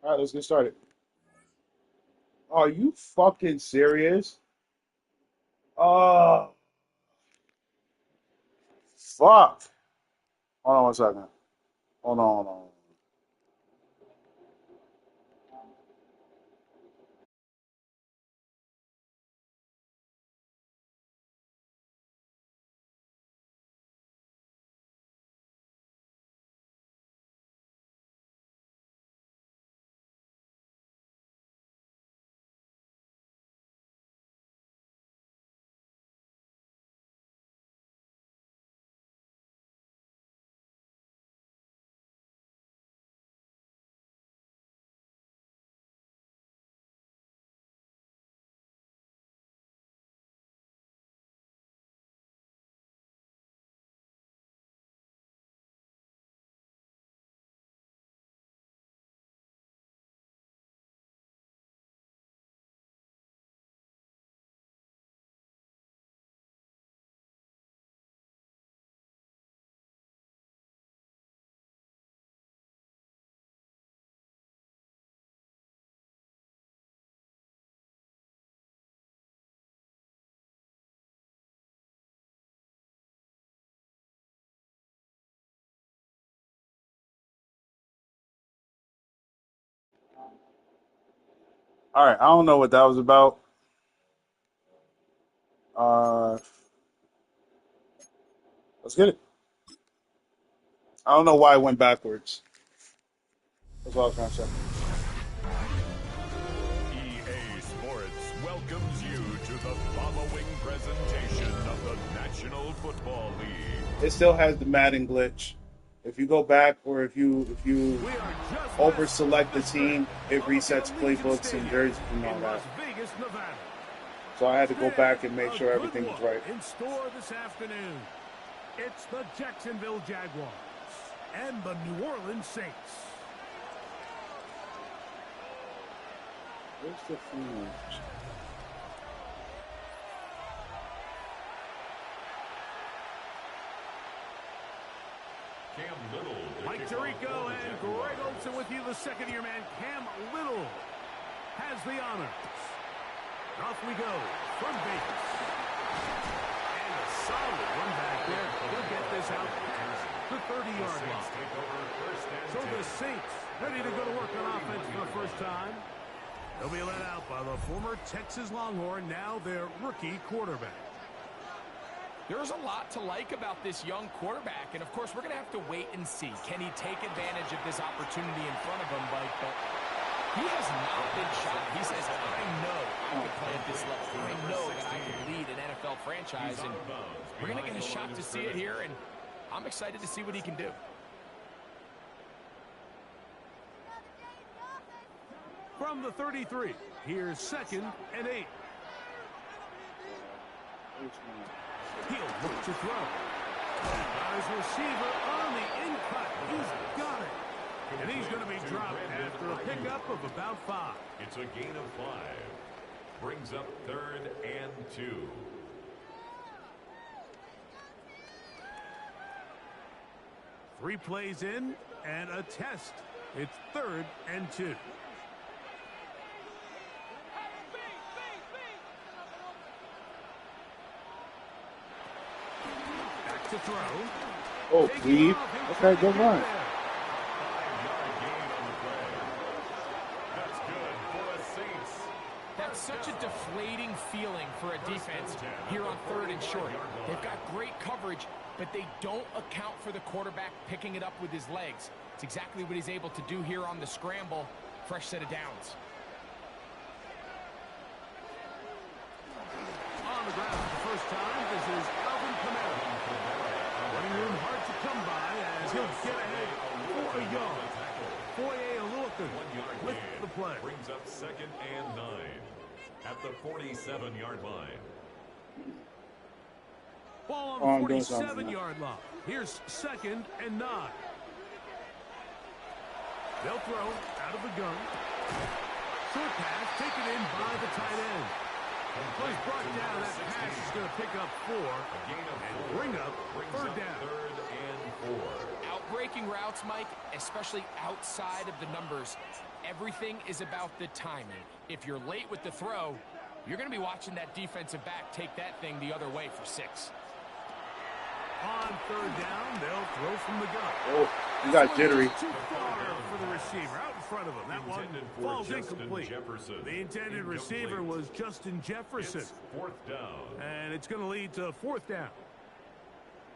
All right, let's get started. Are you fucking serious? Oh, fuck. Hold on one second. Hold on, hold on. All right, I don't know what that was about. Uh, let's get it. I don't know why it went backwards. That's all I was trying to say. EA Sports welcomes you to the following presentation of the National Football League. It still has the Madden glitch. If you go back or if you over select the team, it resets playbooks and jerseys and all that. So I had to go back and make sure everything was right. In store this afternoon, it's the Jacksonville Jaguars and the New Orleans Saints. Where's the phone? Cam Little. Mike Tirico and Greg Olson with you. The second-year man, Cam Little, has the honors. Off we go from base. And a solid run back there. He'll get this out past the 30-yard line. So the Saints ready to go to work on offense for the first time. They'll be led out by the former Texas Longhorn, now their rookie quarterback. There's a lot to like about this young quarterback, and of course we're going to have to wait and see. Can he take advantage of this opportunity in front of him, Mike? But he has not been shy. He says, I know I can play at this level. I know that I can lead an NFL franchise, and we're going to get a shot to see it here, and I'm excited to see what he can do. From the 33, here's 2nd and 8. He'll look to throw. His receiver on the in-cut. He's got it. And he's going to be dropped after a pickup of about 5. It's a gain of 5. Brings up 3rd and 2. Three plays in and a test. It's 3rd and 2. Back to throw. Oh, lead. Okay, good run. That's good for the Saints. That's such a deflating feeling for a defense here on 3rd and short. They've got great coverage, but they don't account for the quarterback picking it up with his legs. It's exactly what he's able to do here on the scramble. Fresh set of downs. On the ground for the first time, this is Alvin Kamara. Running room hard to come by as he'll get ahead for a yard. Foye looking with the play. Brings up 2nd and 9 at the 47-yard line. Ball on the 47-yard line. Here's 2nd and 9. They'll throw out of the gun. Short pass taken in by the tight end. Well, he's brought down. That pass is going to pick up 4 and bring up 3rd down. 3rd and 4. Outbreaking routes, Mike, especially outside of the numbers, everything is about the timing. If you're late with the throw, you're going to be watching that defensive back take that thing the other way for 6. On 3rd down, they'll throw from the gun. Oh, you got jittery. Too far for the receiver out in front of him. That one falls incomplete. The intended receiver was Justin Jefferson. It's 4th down. And it's going to lead to 4th down.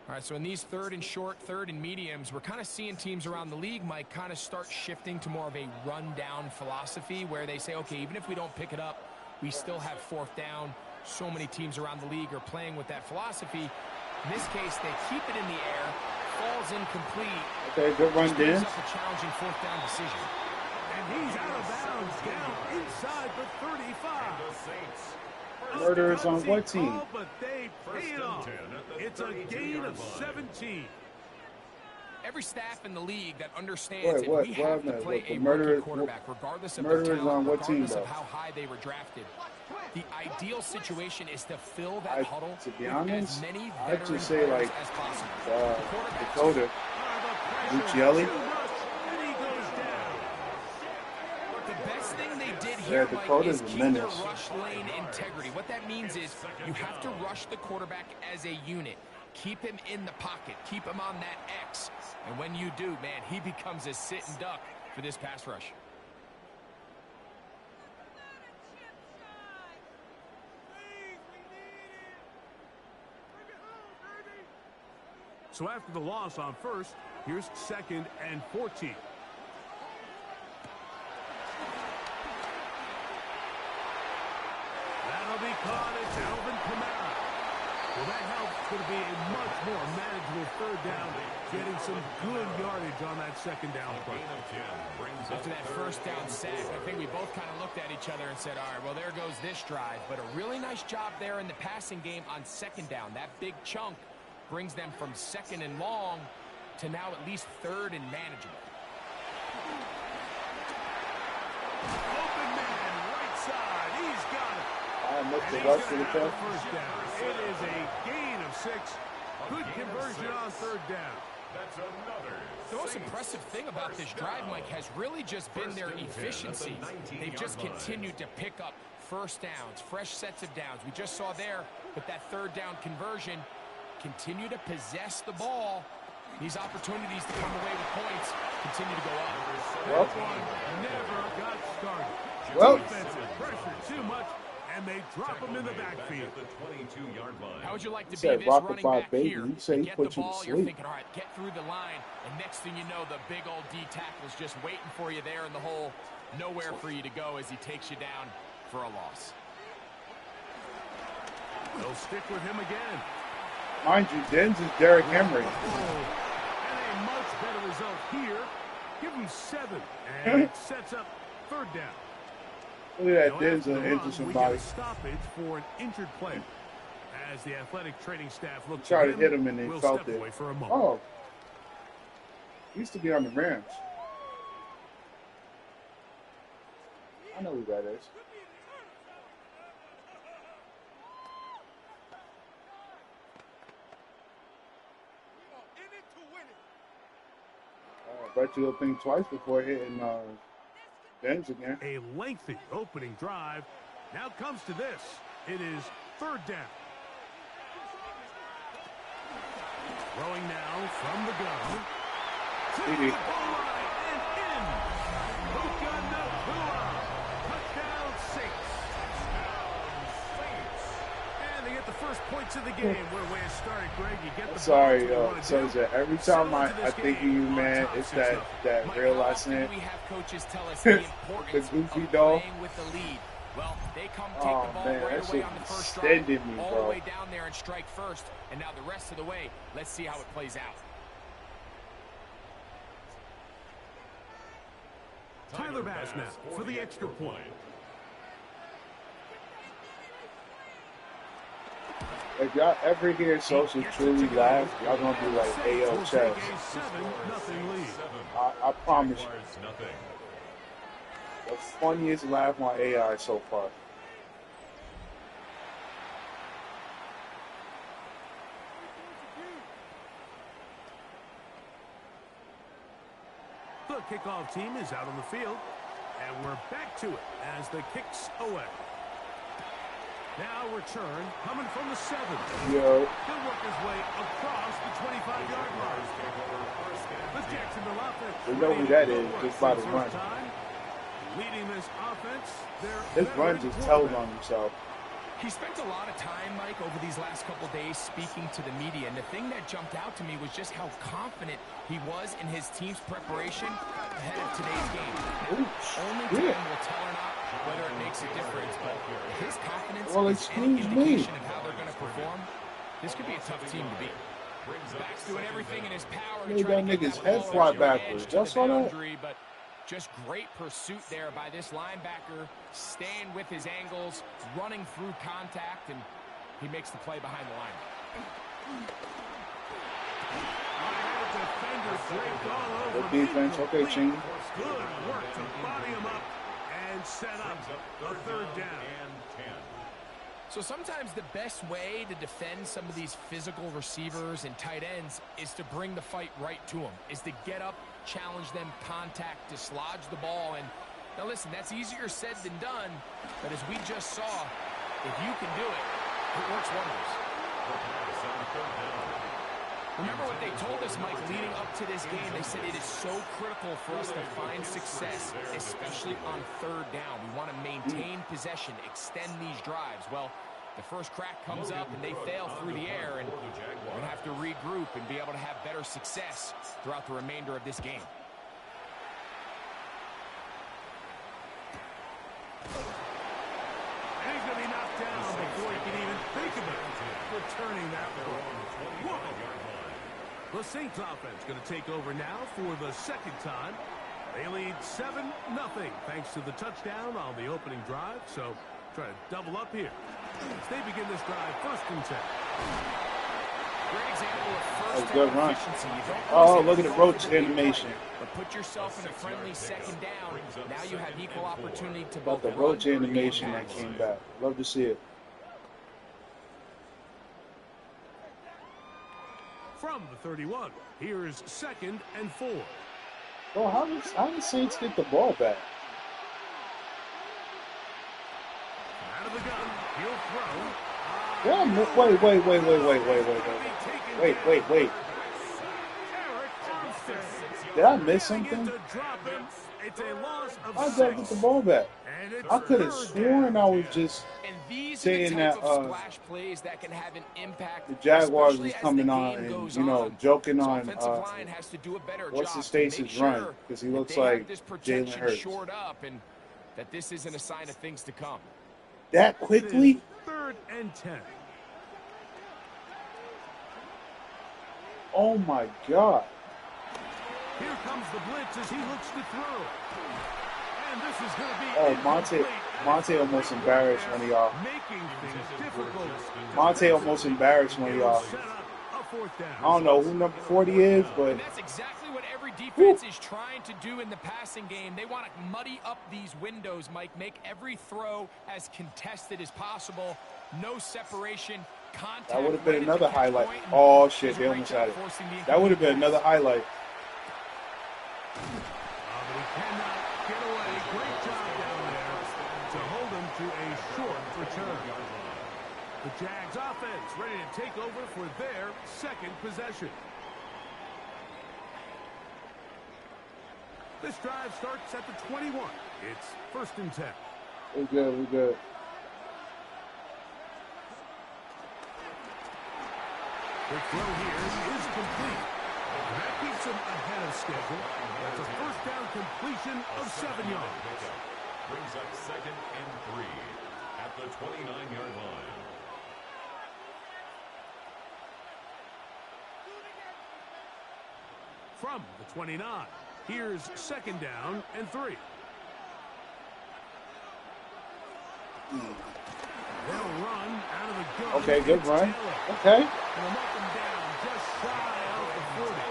All right, so in these 3rd and short, 3rd and mediums, we're kind of seeing teams around the league, Mike, kind of start shifting to more of a run-down philosophy where they say, okay, even if we don't pick it up, we still have 4th down. So many teams around the league are playing with that philosophy. In this case, they keep it in the air, falls incomplete. Okay, good run, Dan. Up a challenging 4th down decision. And he's out of bounds, down inside the 35. The Saints. Murderers on what team? Oh, but they pay it off. It's a gain of 17. Every staff in the league that understands What, we have to play a rookie quarterback, regardless of their talent, regardless of how high they were drafted. The ideal situation is to fill that huddle to be with honest, as many I'd veteran just say players like as possible. Dakota, Lucielli. The best thing they did Yeah, here, Mike, Dakota's is a keep their menace. rush lane integrity. What that means is you have to rush the quarterback as a unit. Keep him in the pocket. Keep him on that X. And when you do, man, he becomes a sit and duck for this pass rush. So after the loss on 1st, here's 2nd and 14. That'll be caught. It's Alvin Kamara. Well, that helps. It's going to be a much more manageable 3rd down, getting some good yardage on that 2nd down play. After that 1st down sack, I think we both kind of looked at each other and said, all right, well, there goes this drive. But a really nice job there in the passing game on 2nd down. That big chunk brings them from 2nd and long to now at least 3rd and manageable. Open man, right side. He's got it. I missed And the he's rush gonna for the have the touch. 1st down. It is a gain of 6. Good conversion on 3rd down. That's another. The most impressive thing about this drive, Mike, has really just been their efficiency. They've just continued to pick up 1st downs, fresh sets of downs. We just saw there with that 3rd down conversion, continue to possess the ball. These opportunities to come away with points continue to go up. Well, Never got started. Well. Defensive pressure too much, and they drop him in the backfield. The 22-yard line. How would you like to You be said this rock the running five, back baby. here? You say he Get put the you to ball, you're sleep. thinking, all right, get through the line, and next thing you know, the big old D tackle's just waiting for you there in the hole. Nowhere for you to go as he takes you down for a loss. They'll stick with him again. Mind you, Dens is Derrick Henry. And a much better result here. Give him 7, and it sets up 3rd down. Look at that, Now, Dens after will the injure run, somebody. we get a stoppage for an injured player. As the athletic training staff looks Try at to hit him and they we'll felt step it. away for a moment. Oh. He used to be on the Rams. I know who that is. I bet you he'll think twice before hitting Dens again. A lengthy opening drive. Now comes to this. It is 3rd down. Throwing now from the gun. To the Speedy. goal line and in. Puka Nacua. Touchdown Saints. And they get the first points of the game. What a way to start it, Greg. You get the Sorry, ball, yo. what So you is wanna that every do. time Settle into I this think of game you, on man, top it's 6 that nothing. that Mike, real how last often name. do we have coaches tell us the importance goofy of doll. playing with the lead? Well, they come take Oh, the ball man, right that away shit on the first drive, extended me, all bro. the way down there and strike first, and now the rest of the way, let's see how it plays out. Tyler Bass now for the extra point. If y'all ever hear Social truly laugh, y'all gonna be like, hey, yo, Saints will take Chess. a 7-0 lead. I promise you. Jaguars, nothing. The funniest laugh on AI so far. The kickoff team is out on the field. And we're back to it as the kick's away. Now return, coming from the 7. Yo. He'll work his way across the 25-yard line. The Jacksonville offense. We know who that is, just by the run. Leading this offense, his run just tells on himself. He spent a lot of time, Mike, over these last couple days speaking to the media, and the thing that jumped out to me was just how confident he was in his team's preparation ahead of today's game. Only time will tell or not whether it makes a difference, but his confidence is any indication of how they're going to perform. This could be a tough team to beat. Back's doing everything in his power to try to get that head fly backwards. Just saw that. But just great pursuit there by this linebacker, staying with his angles, running through contact, and he makes the play behind the line. Good defense. Okay, Ching. Good work to body him up and set up the 3rd down. So sometimes the best way to defend some of these physical receivers and tight ends is to bring the fight right to them, is to get up, challenge them, contact, dislodge the ball. And now listen, that's easier said than done, but as we just saw, if you can do it, it works wonders. Remember what they told us, Mike, leading up to this game. They said it is so critical for us to find success, especially on 3rd down. We want to maintain possession, extend these drives. Well, the first crack comes up and they fail through the air, and we're going to have to regroup and be able to have better success throughout the remainder of this game. And he's going to be knocked down before he can even think about returning that ball. The Saints offense going to take over now for the 2nd time. They lead 7-0 thanks to the touchdown on the opening drive. So try to double up here as they begin this drive 1st and 10. Great example of first good run. efficiency. Oh, look at the roach animation. But put yourself in a friendly 2nd down. Now you have equal opportunity to About both the roach animation that came back. Love to see it. From the 31, here's 2nd and 4. Well, how did Saints get the ball back? Out of the gun, he'll throw. Wait. Did I miss something? How did I get the ball back? I could have sworn I was just saying that splash plays that can have an impact. the Jaguars was coming on and, you know, joking on what's his face's run, because he looks like Jalen Hurts. Shored up, and that this isn't a sign of things to come. That quickly? 3rd and 10. Oh my God. Here comes the blitz as he looks to throw. And this is going to be Monte almost embarrassed one of y'all. Making things difficult. Monte almost embarrassed one of y'all. I don't know who number 40 is, but and that's exactly what every defense is trying to do in the passing game. They want to muddy up these windows, Mike, make every throw as contested as possible. No separation, contact. That would have been another highlight. Oh shit, they almost had it. That would have been another highlight. But he cannot get away. Great job down there to hold him to a short return. The Jags offense ready to take over for their 2nd possession. This drive starts at the 21. It's 1st and 10. We're good. The throw here is complete. That keeps him ahead of schedule. That's a 1st down completion of 7 yards. Brings up 2nd and 3 at the 29-yard line. From the 29, here's 2nd down and 3. They'll run out of the gun. Okay, good run. Okay. And they'll mark him down just shy of the 40.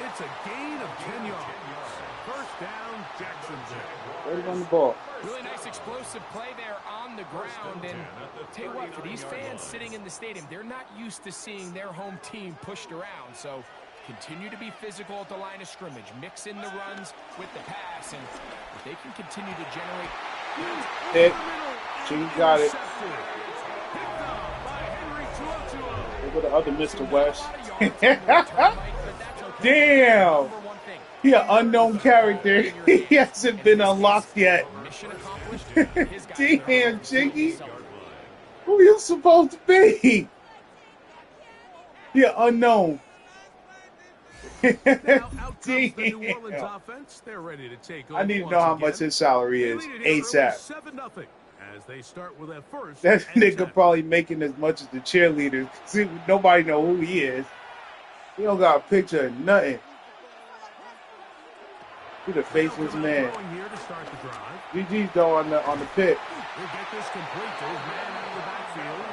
It's a gain of 10 yards. 1st down, Jacksonville. Where's on the ball? Really nice explosive play there on the ground. And tell you what, for these fans sitting in the stadium, they're not used to seeing their home team pushed around. So continue to be physical at the line of scrimmage, mix in the runs with the pass, and if they can continue to generate... Hit. She got it. Look at the other Mr. West. Damn. He an unknown character. He hasn't been unlocked yet. Damn, Jiggy. Who you supposed to be? He an unknown. Damn. I need to know how much his salary is ASAP. That nigga probably making as much as the cheerleaders. See, nobody know who he is. He don't got a picture of nothing. He's a faceless man. GG's though on the pick. He'll get this complete to his man out of the backfield.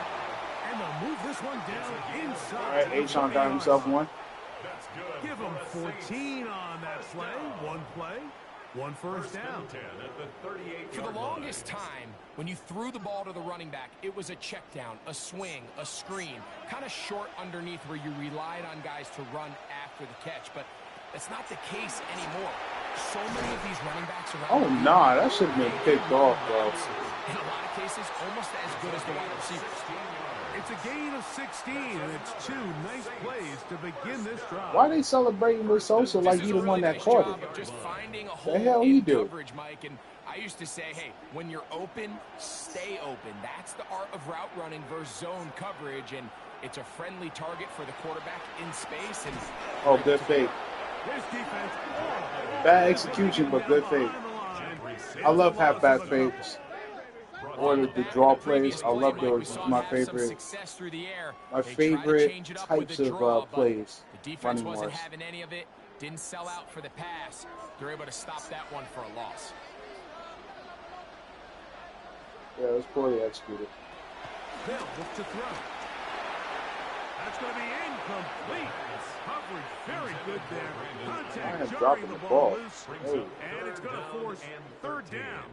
And they'll move this one down inside. All right, Achon got himself one. Give him 14 on that play. One play, one first down. For the longest time, when you threw the ball to the running back, it was a check down, a swing, a screen, kind of short underneath where you relied on guys to run after the catch. But that's not the case anymore. So many of these running backs around. Oh, nah, that should have been picked off, bro. In a lot of cases, almost as good as the wide receivers. It's a gain of 16, and it's 2 nice plays to begin this drive. Why they celebrating with Sosa like he the one that caught it? Just finding a hole The hell he in do? coverage, Mike. And I used to say, hey, when you're open, stay open. That's the art of route running versus zone coverage, and it's a friendly target for the quarterback in space. And oh, good fake. Bad execution, but good fake. I love halfback fakes. Or the draw plays. I love those. It's my favorite. My favorite types of plays. The defense wasn't having any of it. Didn't sell out for the pass. They're able to stop that one for a loss. Yeah, it was poorly executed. They'll look to throw. That's going to be incomplete. Coverage very good there. Contact jarring the ball loose. And it's going to force third down.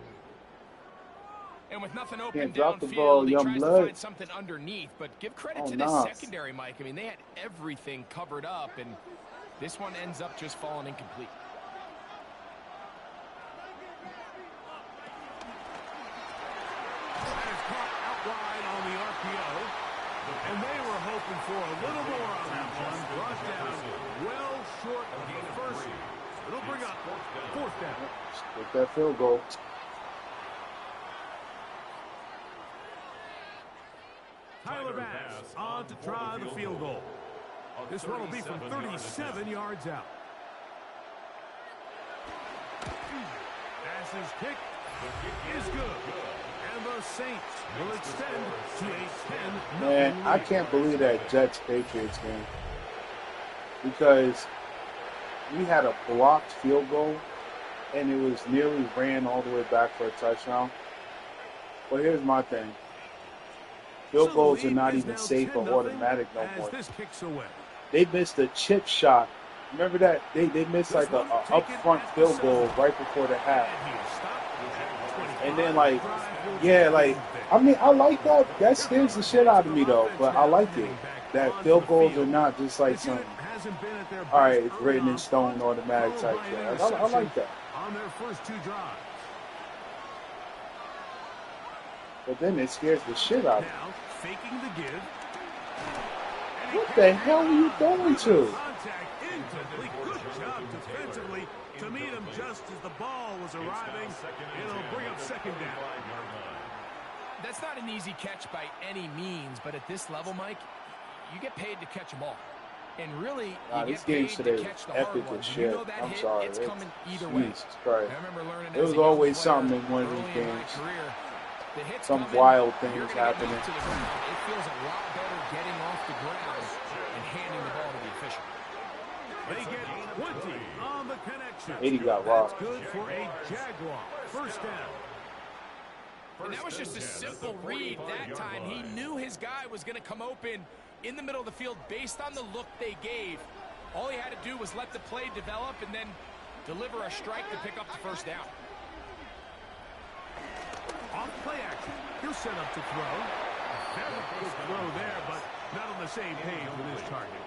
And with nothing open Can't drop the downfield, ball, he young tries blood. to find something underneath. But give credit to this secondary, Mike. I mean, they had everything covered up, and this one ends up just falling incomplete. That is caught out wide on the RPO. And they were hoping for a little more on that one. Brought down well short of the first. It'll bring up fourth down. Get that field goal. Tyler Bass on to try the field goal. This one will be from 37 yards out. Bass's kick is good. And the Saints will extend to a 10-0 Man, I lead. can't believe that Jets-Patriots game. Because we had a blocked field goal, and it was nearly ran all the way back for a touchdown. But here's my thing. Field goals are not even safe or automatic no more. They missed a chip shot. Remember that? They missed like a up front field goal right before the half. And then I mean, I like that. That scares the shit out of me though. But I like it. That field goals are not just like some, all right, it's written in stone automatic type shit. I like that. On their first 2 drives. But then it scares the shit out of me. Now, faking the give. What the hell are you going to? Contact incomplete. Good job defensively to meet him just as the ball was arriving. It'll bring up second down. That's not an easy catch by any means, but at this level, Mike, you get paid to catch them all. And really, you This get game paid today to was catch the hard epic ones. as You shit. know that I'm hit, sorry. it's coming either way. Jesus Christ. I remember learning There as was a young always player something in one of early these in my games. career. The hit's Some coming, wild you're things gonna get happening. knocked to the ground. It feels a lot better getting off the ground and handing the ball to the official. They get 20 on the connection. 80 got That's rocked. good for a Jaguar. First down. And that was just a simple read that time. He knew his guy was going to come open in the middle of the field based on the look they gave. All he had to do was let the play develop and then deliver a strike to pick up the first down. Off play action. He'll set up to throw. Very good throw there, but not on the same page with his target.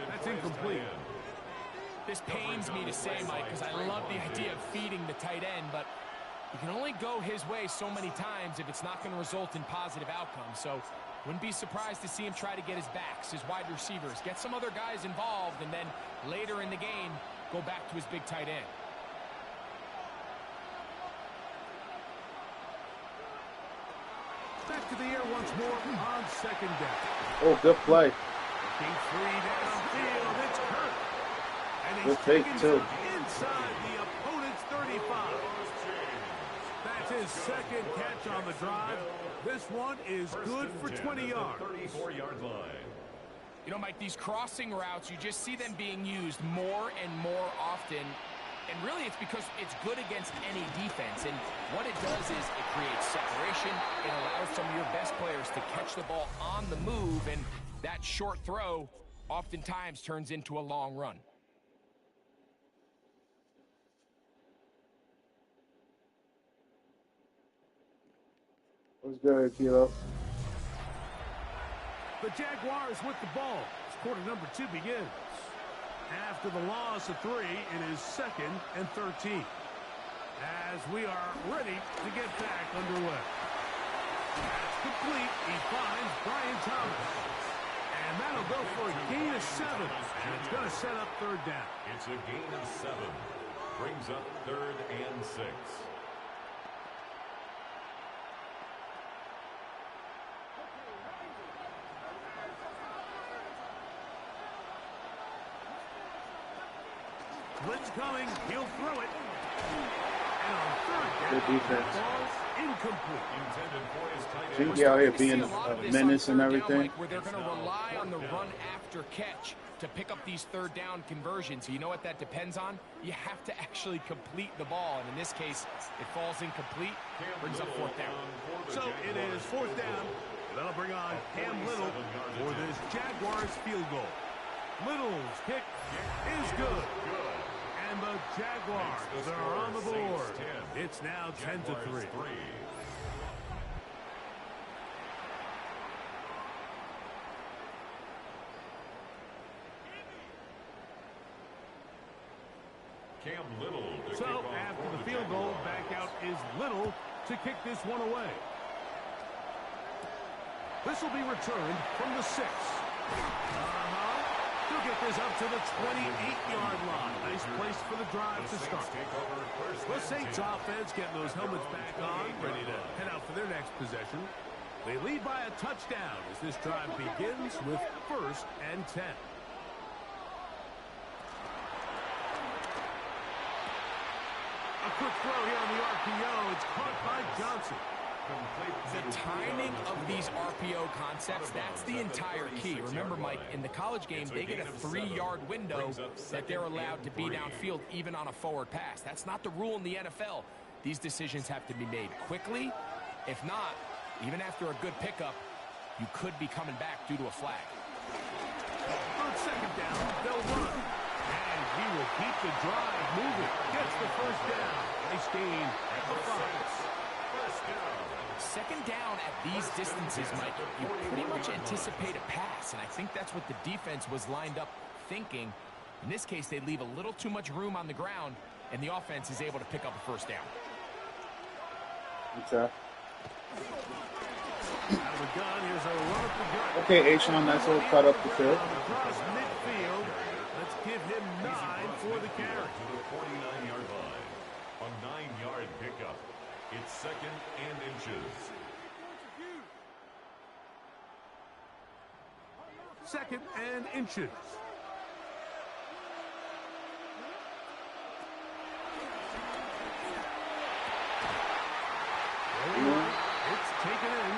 That's incomplete. This pains me to say, Mike, because I love the idea of feeding the tight end, but you can only go his way so many times if it's not going to result in positive outcomes. So wouldn't be surprised to see him try to get his backs, his wide receivers, get some other guys involved, and then later in the game, go back to his big tight end. Back to the air once more on second down. Oh, good play. Looking free downfield. It's Kurt. And he's Good fake, taken too. inside the opponent's 35. That's his second catch on the drive. This one is good for 20 yards. 34-yard line. You know, Mike, these crossing routes, you just see them being used more and more often. And really, it's because it's good against any defense. And what it does is it creates separation. It allows some of your best players to catch the ball on the move. And that short throw oftentimes turns into a long run. What's good, Kilo? The Jaguars with the ball. As quarter number 2 begins. After the loss of 3, it is 2nd and 13. As we are ready to get back underway. That's complete. He finds Brian Thomas. And that'll go for a gain of 7. And it's going to set up 3rd down. It's a gain of 7. Brings up 3rd and 6. Blitz coming. He'll throw it. And on 3rd down, Good defense. ball's incomplete. Intended for his tight end. Chinky out here We see being a lot of a this menace on and 3rd down, everything. Mike, where they're going to rely on the run after catch to pick up these 3rd down conversions. You know what that depends on? You have to actually complete the ball. And in this case, it falls incomplete, brings up 4th down. So it is 4th down. That'll bring on Cam Little for this Jaguars field goal. Little's kick is good. And the Jaguars are on the board. It's now 10-3. Cam Little. to So kick off after for the field goal, back out is Little to kick this one away. This will be returned from the 6. He'll get this up to the 28-yard line. Nice place for the drive to start. The Saints offense getting those helmets back on, ready to head out for their next possession. They lead by a touchdown as this drive begins with 1st and 10. A quick throw here on the RPO. It's caught by Johnson. The timing of these RPO concepts, that's the entire key. Remember, Mike, in the college game, they get a 3-yard window that they're allowed to be downfield even on a forward pass. That's not the rule in the NFL. These decisions have to be made quickly. If not, even after a good pickup, you could be coming back due to a flag. On 2nd down, they'll run. And he will keep the drive moving. Gets the 1st down. Nice gain at the 5. 2nd down at these distances, Mike, you pretty much anticipate a pass, and I think that's what the defense was lined up thinking. In this case, they leave a little too much room on the ground, and the offense is able to pick up a 1st down. Okay. Out of the gun, here's a run up the gut. Okay, Ashawn, nice little cut up the field. Across midfield. Let's give him 9 for the carry. To the 49-yard line. A 9-yard pickup. It's 2nd and inches. 2nd and inches. It's taken in.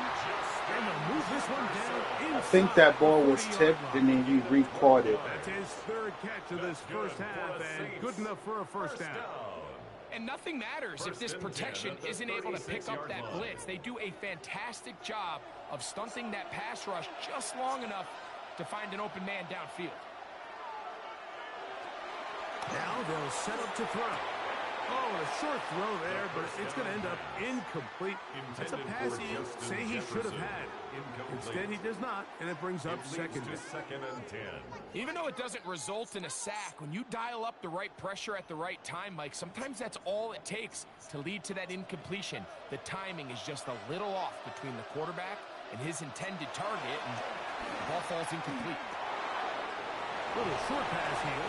And they'll move this one down inside. I think that ball was tipped and then he re-caught it. That's his 3rd catch of this 1st half, and good enough for a 1st down. And nothing matters if this protection isn't able to pick up that blitz. They do a fantastic job of stunting that pass rush just long enough to find an open man downfield. Now they'll set up to throw. Oh, a short throw there, but it's going to end up incomplete. That's a pass he say he should have had. Instead, he does not, and it brings up second and 10. Even though it doesn't result in a sack, when you dial up the right pressure at the right time, Mike, sometimes that's all it takes to lead to that incompletion. The timing is just a little off between the quarterback and his intended target, and the ball falls incomplete. Little short pass here.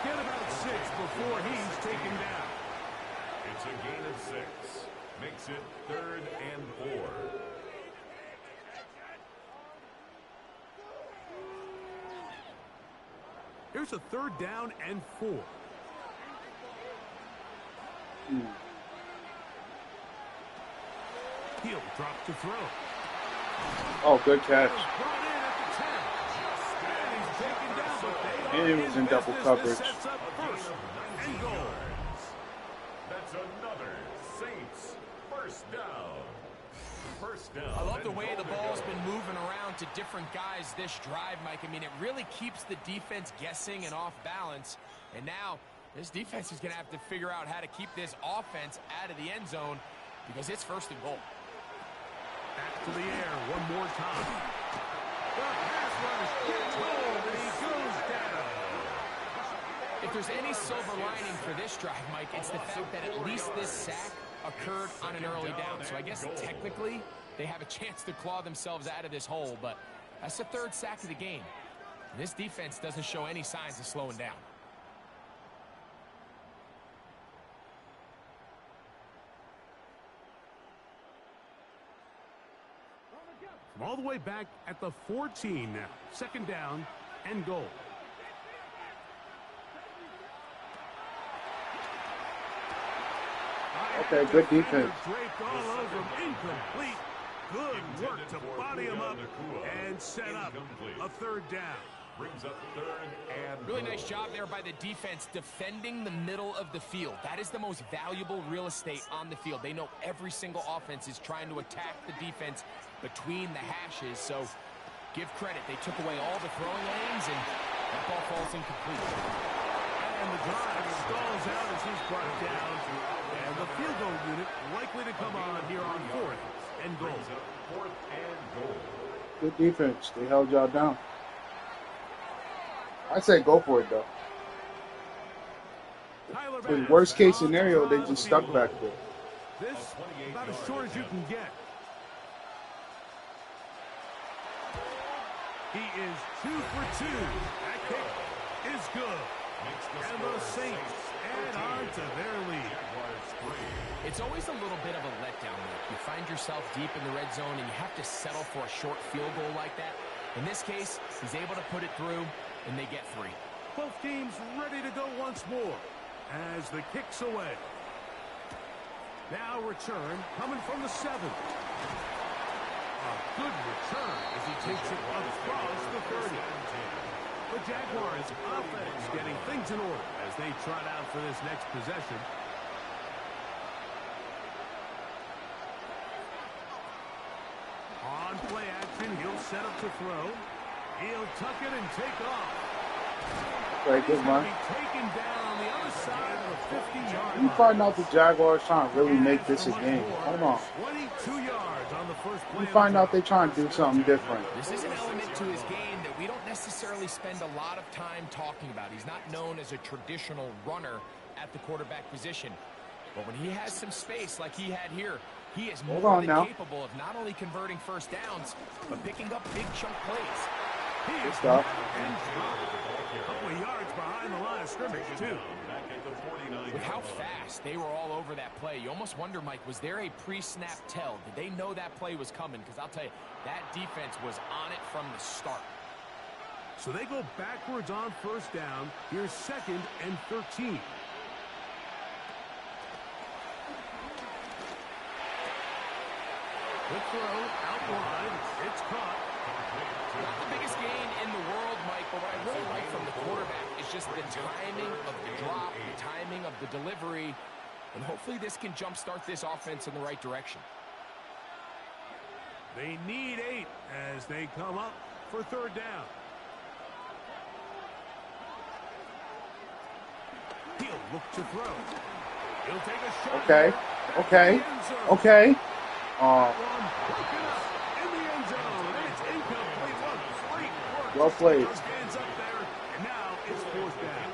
Get about 6 before he's taken down. It's a gain of 6. Makes it 3rd and 4. Here's a 3rd down and 4. He'll drop to throw. Oh, good catch. Brought in at the 10. And he's taken down, but they And it was in double coverage. Sets up 1st and goal. That's another Saints first down. First down. I love the way the ball's been moving around to different guys this drive, Mike. I mean, it really keeps the defense guessing and off balance. And now this defense is going to have to figure out how to keep this offense out of the end zone because it's 1st and goal. Back to the air one more time. The pass rush gets home, and he goes down. If there's any silver lining for this drive, Mike, it's the fact that at least this sack occurred on an early down. So I guess technically they have a chance to claw themselves out of this hole, but that's the 3rd sack of the game. And this defense doesn't show any signs of slowing down. From all the way back at the 14 now. 2nd down and goal. Okay, good defense. Draped all over him. Incomplete. Good work to body him up and set up a 3rd down. Brings up 3rd and Really nice job there by the defense defending the middle of the field. That is the most valuable real estate on the field. They know every single offense is trying to attack the defense between the hashes, so give credit. They took away all the throwing lanes, and that ball falls incomplete. And the drive stalls out as he's brought down. And the field goal unit likely to come on here on 4th and goal. 4th and goal. Good defense. They held y'all down. I say go for it, though. The worst case scenario, they just stuck back there. This about as short as you can get. He is 2 for 2. That kick is good. And the Saints add on to their lead. It's always a little bit of a letdown. You find yourself deep in the red zone and you have to settle for a short field goal like that. In this case, he's able to put it through, and they get 3. Both teams ready to go once more as the kick's away. Now return coming from the 7. A good return as he takes it across the 30. The Jaguars offense getting things in order as they trot out for this next possession. On play action, he'll set up to throw. He'll tuck it and take off. Very good, man. Taken down on the other side of the 50-yard line. You find out the Jaguars trying to really make this a game. Hold on. 22 yards on the first play. You find out they're trying to do something different. This is an element to his game that we don't necessarily spend a lot of time talking about. He's not known as a traditional runner at the quarterback position. But when he has some space like he had here, he is more than capable of not only converting first downs, but picking up big chunk plays. Good stuff. A couple of yards behind the line of scrimmage, too. With how fast they were all over that play, you almost wonder, Mike, was there a pre-snap tell? Did they know that play was coming? Because I'll tell you, that defense was on it from the start. So they go backwards on first down. Here's 2nd and 13. Good throw, out wide. It's caught. Not the biggest gain in the world, Mike, but what I really like from the quarterback is just the timing of the drop, the timing of the delivery, and hopefully this can jumpstart this offense in the right direction. They need 8 as they come up for 3rd down. He'll look to throw. He'll take a shot. Okay. Okay. Okay. In the end zone. It's incomplete. What great work. Well played. Hands up there, and now it's fourth down.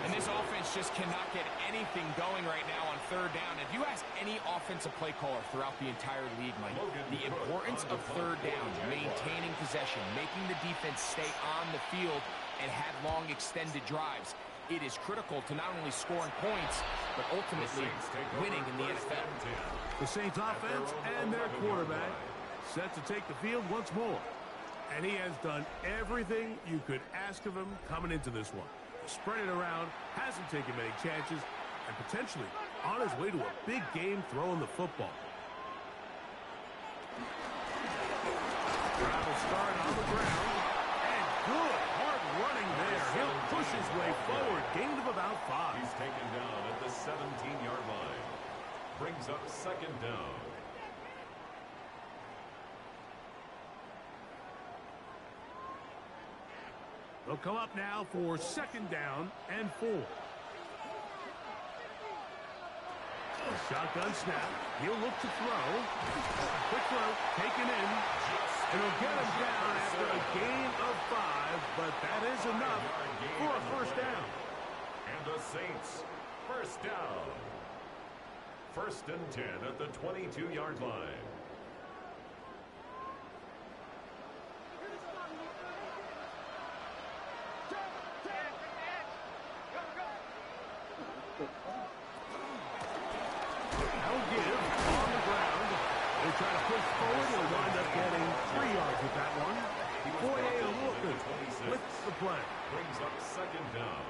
And this offense just cannot get anything going right now on third down. If you ask any offensive play caller throughout the entire league, Mike, the importance of third down, maintaining possession, making the defense stay on the field, and have long extended drives. It is critical to not only scoring points, but ultimately winning in the NFL. The Saints offense and their quarterback set to take the field once more. And he has done everything you could ask of him coming into this one. Spread it around, hasn't taken many chances, and potentially on his way to a big game throwing the football. Travel start on the ground, and good hard running there. He'll push his way forward, gain of about 5. He's taken down at the 17-yard line. Brings up second down. They'll come up now for second down and 4. A shotgun snap. He'll look to throw. Quick throw, taken in. And he'll get him down after a gain of 5, but that is enough for a first down. And the Saints, first down. First and 10 at the 22-yard line. Try to push forward. He'll wind up getting 3 yards with that one. Boye blitz the play. Brings up second down.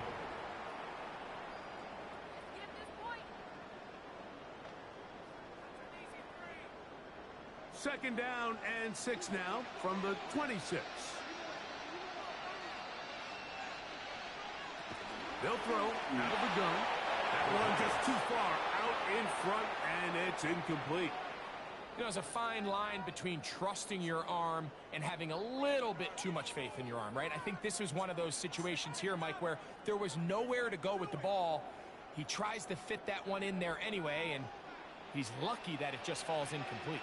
Second down and 6 now from the 26. They'll throw out of the gun. That one just too far out in front, and it's incomplete. You know, there's a fine line between trusting your arm and having a little bit too much faith in your arm, right? I think this was one of those situations here, Mike, where there was nowhere to go with the ball. He tries to fit that one in there anyway, and he's lucky that it just falls incomplete.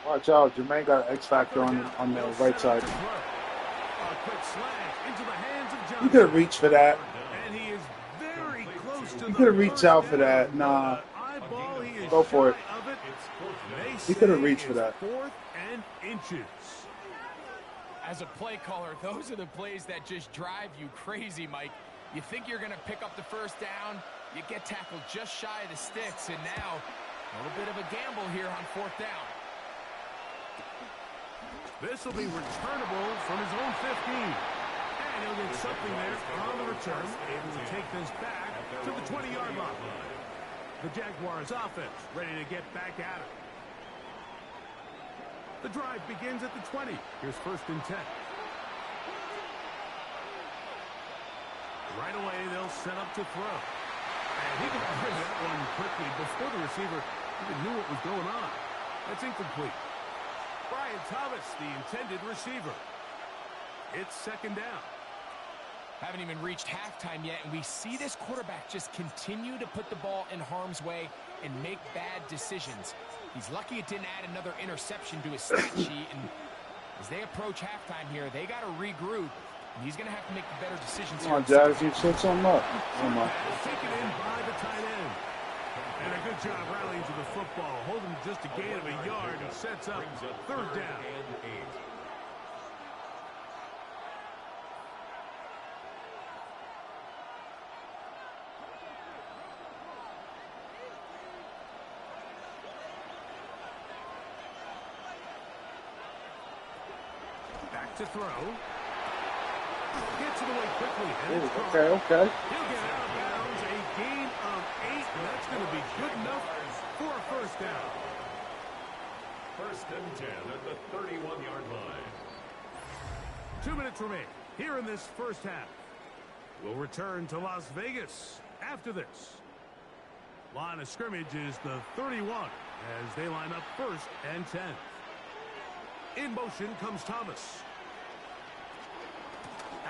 Watch out, Jermaine got an X factor on the right side. A quick slant into the hands of Johnson. You could have reached for that. And he is very close to You could have reached out for that. Nah. Go for it. He could have reached for that. 4th and inches. As a play caller, those are the plays that just drive you crazy, Mike. You think you're going to pick up the first down, you get tackled just shy of the sticks, and now a little bit of a gamble here on 4th down. This will be returnable from his own 15. And he'll get something there on the return, able to take this back to the 20-yard line. The Jaguars offense ready to get back at it. The drive begins at the 20. Here's first and 10. Right away, they'll set up to throw. And he can bring that one quickly before the receiver even knew what was going on. That's incomplete. Brian Thomas, the intended receiver. It's second down. Haven't even reached halftime yet, and we see this quarterback just continue to put the ball in harm's way and make bad decisions. He's lucky it didn't add another interception to his stat sheet, and as they approach halftime here, they got to regroup, and he's going to have to make the better decisions. Come on, Jazz, you set something up. Come on. Taken in by the tight end. And a good job rallying to the football, holding just a gain of a yard, and sets up third down. Back to throw. Gets it away quickly. And it's Okay. He'll get out of bounds. A gain of 8. And that's going to be good enough for a first down. First and 10 at the 31-yard line. 2 minutes remain here in this first half. We'll return to Las Vegas after this. Line of scrimmage is the 31 as they line up first and 10. In motion comes Thomas.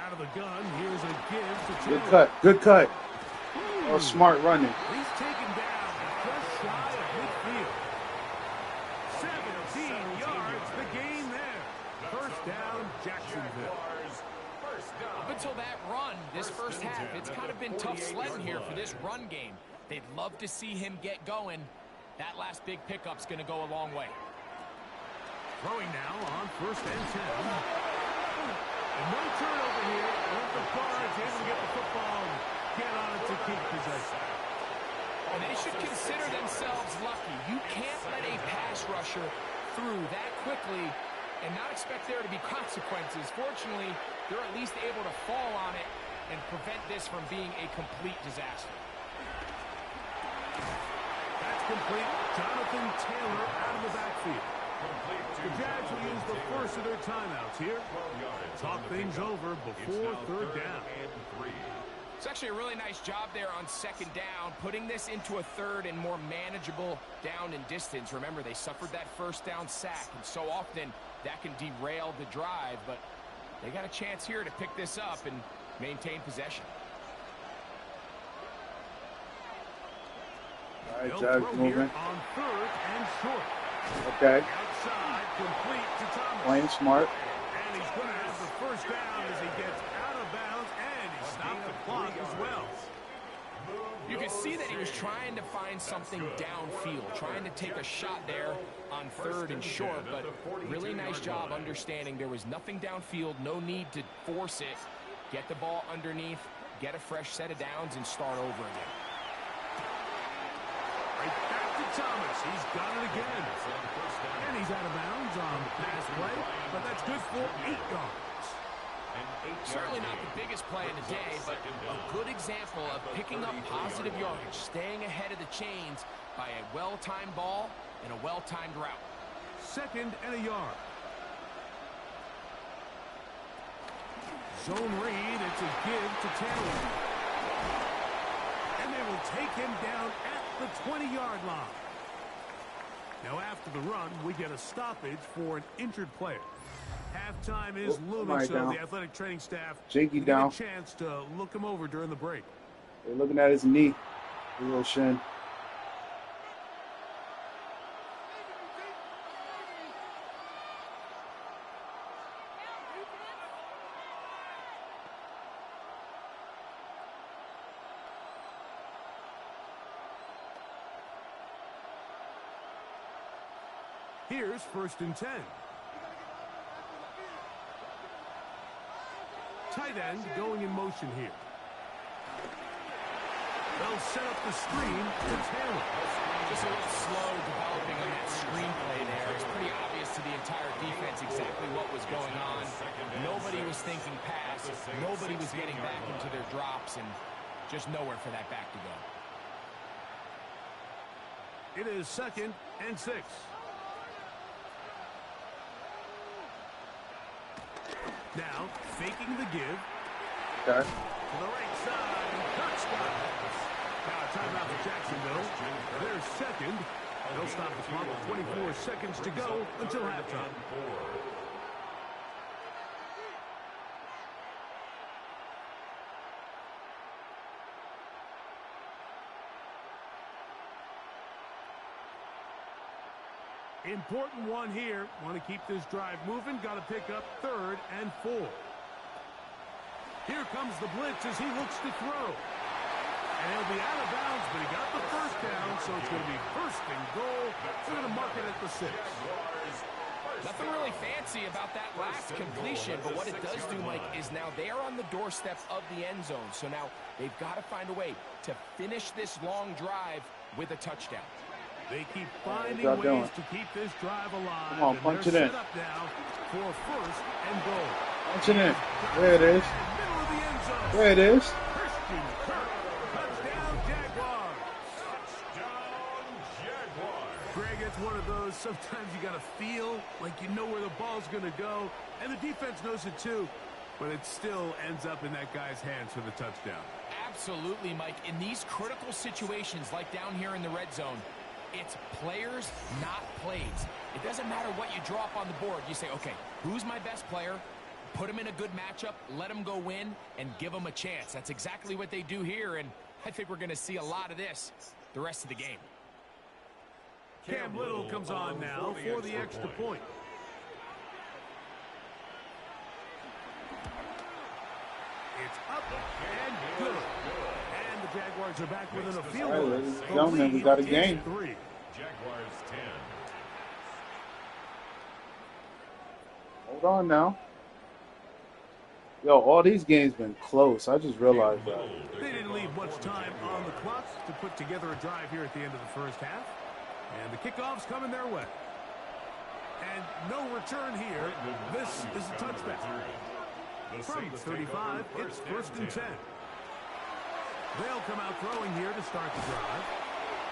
Out of the gun, here's a give to Good Taylor. cut. Good cut. Oh, smart running. He's taken down just shy of midfield. 17 yards, the gain there. First down, Jacksonville. Up until that run, this first half, it's kind of been tough sledding here for this run game. They'd love to see him get going. That last big pickup's going to go a long way. Throwing now on first and 10. And no turnover here. The Cards able to get the football and get on it to keep possession. And they should consider themselves lucky. You can't let a pass rusher through that quickly and not expect there to be consequences. Fortunately, they're at least able to fall on it and prevent this from being a complete disaster. That's complete. Jonathan Taylor out of the backfield. The Jags will use the first of their timeouts here. Talk things over before third down. It's actually a really nice job there on second down, putting this into a third and more manageable down and distance. Remember, they suffered that first down sack, and so often that can derail the drive, but they got a chance here to pick this up and maintain possession. All right, Jags moving. On third and short. Okay. Outside, complete to Thomas. Playing smart. And he's going to have the first down as he gets out of bounds, and he stopped the clock as well. You can see that he was trying to find something downfield, trying to take a shot there on third and short, but really nice job understanding there was nothing downfield, no need to force it. Get the ball underneath, get a fresh set of downs, and start over again. Right back to Thomas. He's got it again. And he's out of bounds on the pass play, but that's good for 8 yards. Certainly not the biggest play of the day, but a good example of picking up positive yardage, staying ahead of the chains by a well-timed ball and a well-timed route. Second and a yard. Zone read, it's a give to Taylor. And they will take him down at the 20-yard line. Now after the run, we get a stoppage for an injured player. Halftime is looming, so the athletic training staff Jakey down. a chance to look him over during the break. They're looking at his knee, his little shin. Here's first and 10. Tight end going in motion here. They'll set up the screen to Taylor. Just a little slow developing on that screenplay there. It's pretty obvious to the entire defense exactly what was going on. Nobody was thinking pass. Nobody was getting back into their drops, and just nowhere for that back to go. It is second and 6. Now, faking the give. Okay. To the right side, touchdown. Now a timeout for Jacksonville. They're second. They'll stop the clock with 24 seconds to go until halftime. Important one here. Want to keep this drive moving. Got to pick up third and 4. Here comes the blitz as he looks to throw. And he'll be out of bounds, but he got the first down, so it's going to be first and goal. They're going to mark it at the 6. Nothing really fancy about that last completion, but what it does do, Mike, is now they're on the doorstep of the end zone. So now they've got to find a way to finish this long drive with a touchdown. They keep finding ways to keep this drive alive. Come on, punch it in. Set up now for first and goal. Punch it in. There it is. Middle of the end zone. There it is. Christian Kirk. Touchdown, Jaguars. Touchdown, Jaguars. Greg, it's one of those, sometimes you got to feel like you know where the ball's going to go, and the defense knows it too, but it still ends up in that guy's hands for the touchdown. Absolutely, Mike. In these critical situations, like down here in the red zone, it's players, not plays. It doesn't matter what you draw up on the board. You say, okay, who's my best player? Put them in a good matchup, let them go win, and give them a chance. That's exactly what they do here, and I think we're going to see a lot of this the rest of the game. Cam Little comes on now for the extra point. It's up and good. And the Jaguars are back within a field goal. Ladies and gentlemen, we got a game. Jaguars 10. Hold on now. Yo, all these games been close. I just realized that. They didn't leave much time on the clock to put together a drive here at the end of the first half. And the kickoff's coming their way. And no return here. This is a touchback. From the 35, it's 1st and 10. They'll come out throwing here to start the drive.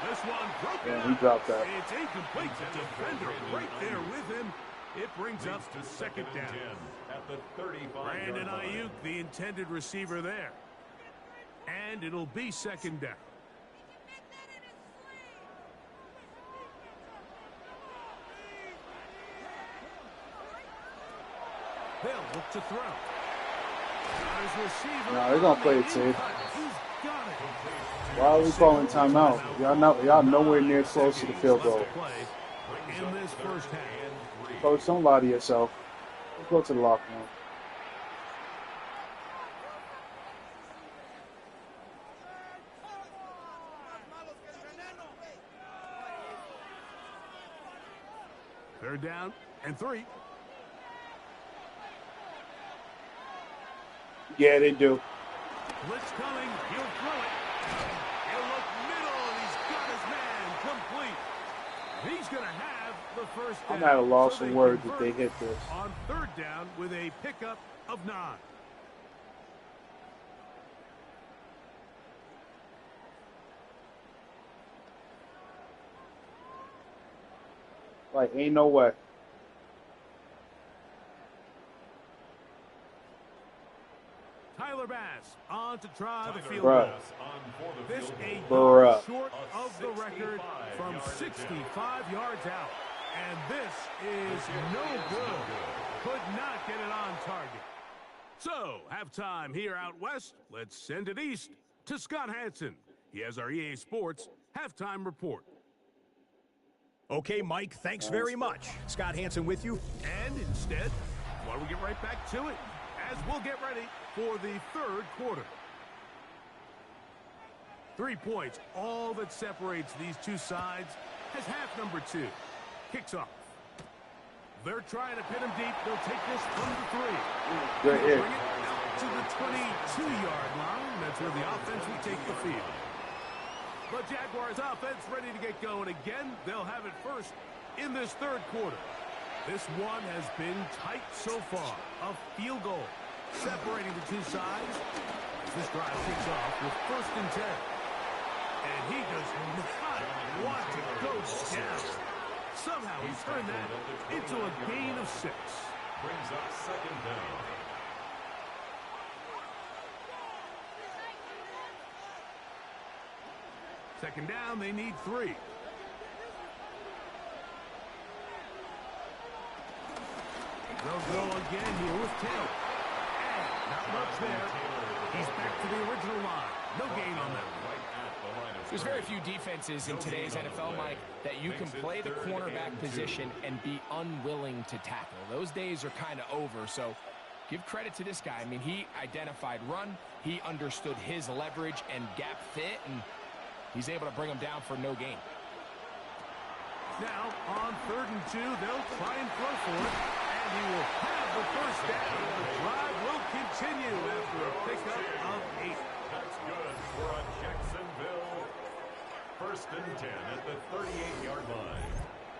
This one broken. Yeah, he dropped that. It's incomplete. The defender right there with him. It brings up to 2nd down. At the 35. Brandon Ayuk, the intended receiver there. And it'll be 2nd down. They'll look to throw. No, they're going to play it safe. Why are we calling timeout? Y'all nowhere near close to the field goal. In this first half. Coach, don't lie to yourself. Go to the locker room. Third down and 3. Yeah, they do. Blitz coming. He'll throw it. He'll look middle, and he's got his man complete. He's going to have the first down. I'm at a loss So of they words if convert they hit this. on 3rd down with a pickup of 9. Like, ain't no way. Tyler Bass on to try the field Bruh. goal. This a Bruh. yard short of the record from 65 yards out. And this is no good. Could not get it on target. So, halftime here out west. Let's send it east to Scott Hansen. He has our EA Sports halftime report. Okay, Mike, thanks very much. Scott Hansen with you. And instead, why don't we get right back to it as we'll get ready for the 3rd quarter. 3 points, all that separates these two sides, as half number 2 kicks off. They're trying to pin him deep. They'll take this from the 3. Good They'll hit. bring it out to the 22-yard line. That's where the offense will take the field. The Jaguars offense ready to get going again. They'll have it first in this 3rd quarter. This one has been tight so far. A field goal separating the two sides. This drive kicks off with 1st and 10. And he does not want to go down. Somehow he turned that into a gain of 6. Brings up 2nd down. Second down, they need 3. They'll go again here with Taylor. And not much there. He's back to the original line. No gain on that. There's very few defenses in today's NFL, Mike, that you can play the cornerback position and be unwilling to tackle. Those days are kind of over, so give credit to this guy. I mean, he identified run, he understood his leverage and gap fit, and he's able to bring him down for no gain. Now, on 3rd and 2, they'll try and throw for it, and he will have the first down. The drive will continue after a pickup of 8. That's good for a Jacksonville 1st and 10 at the 38-yard line.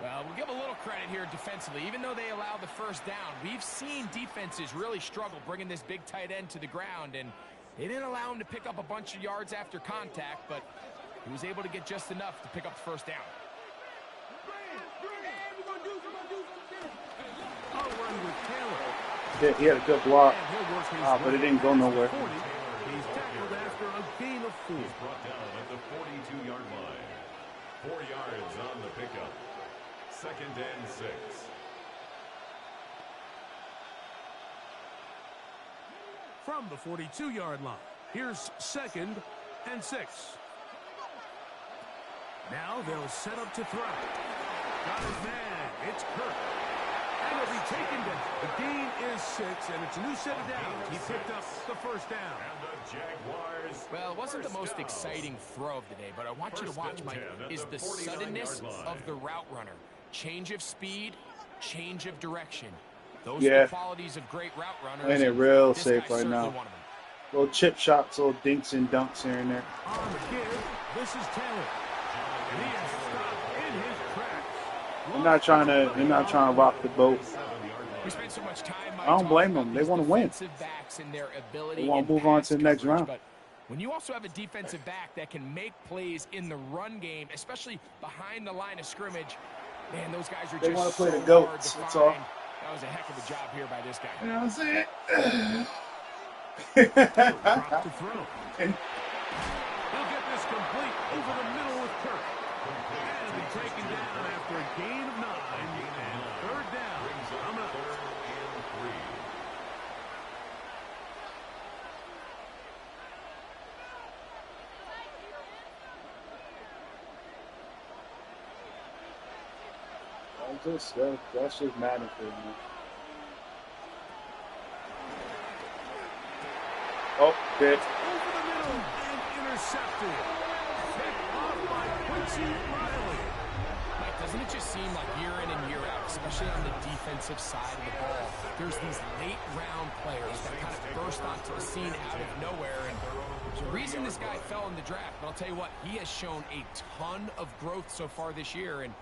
Well, we'll give a little credit here defensively. Even though they allowed the first down, we've seen defenses really struggle bringing this big tight end to the ground, and they didn't allow him to pick up a bunch of yards after contact, but he was able to get just enough to pick up the first down. I'll run with Taylor. Yeah, he had a good block. And he'll work his But it way didn't go past the nowhere. 40. He's tackled after a gain of 4. He's brought down at the 42-yard line. 4 yards on the pickup. 2nd and 6. from the 42-yard line. Here's 2nd and 6. Now they'll set up to throw. Got his man. It's Kirk. And he'll be taken down. The gain is 6, and it's a new set of downs. He picked up the first down. And the Jaguars. Well, it wasn't the most exciting throw of the day, but I want you to watch, Mike, is the suddenness of the route runner. Change of speed, change of direction. Those are the qualities of great route runners. Ain't it real safe right now? One of them. Little chip shots, little dinks and dunks here and there. On the give, this is Taylor. And he is stopped in his tracks. They're not trying to rock the boat. We spent so much time, I don't blame them. They want to win. They want to move on to the next round. But when you also have a defensive back that can make plays in the run game, especially behind the line of scrimmage, man, those guys are just they want to play so the goats. hard to That's find. all. That was a heck of a job here by this guy. You know what I'm saying? Drop to throw. He'll get this complete over the middle with Kirk. And be taken down after a gain of 9. And 3rd down. Coming up. That's just Madden for me. Oh, bitch. Over the middle and intercepted. Picked off by Quincy Riley. Mike, doesn't it just seem like year in and year out, especially on the defensive side of the ball, there's these late round players that kind of burst onto the scene out of nowhere. And there's a reason this guy fell in the draft, but I'll tell you what, he has shown a ton of growth so far this year, and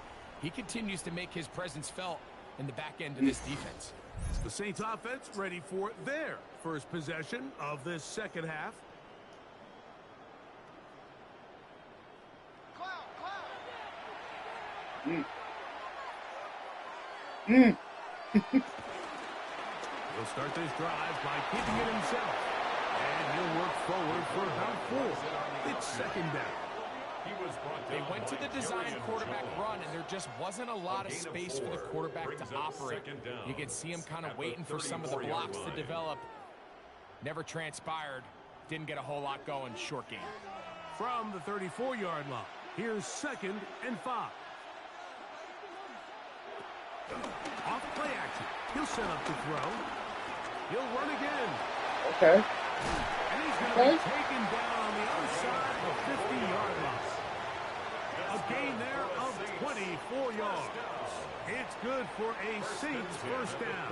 he continues to make his presence felt in the back end of this defense. The Saints offense ready for their first possession of this second half. He'll start this drive by keeping it himself. And he'll work forward for about 4. It's 2nd down. They went to the design quarterback run, and there just wasn't a lot of space for the quarterback to operate. You could see him kind of waiting for some of the blocks to develop. Never transpired. Didn't get a whole lot going. Short game. From the 34-yard line, here's 2nd and 5. Off play action. He'll set up to throw. He'll run again. Okay. And he's going to be taken down on the other side of the 50-yard line. A gain there of 24 yards. It's good for a Saints first down.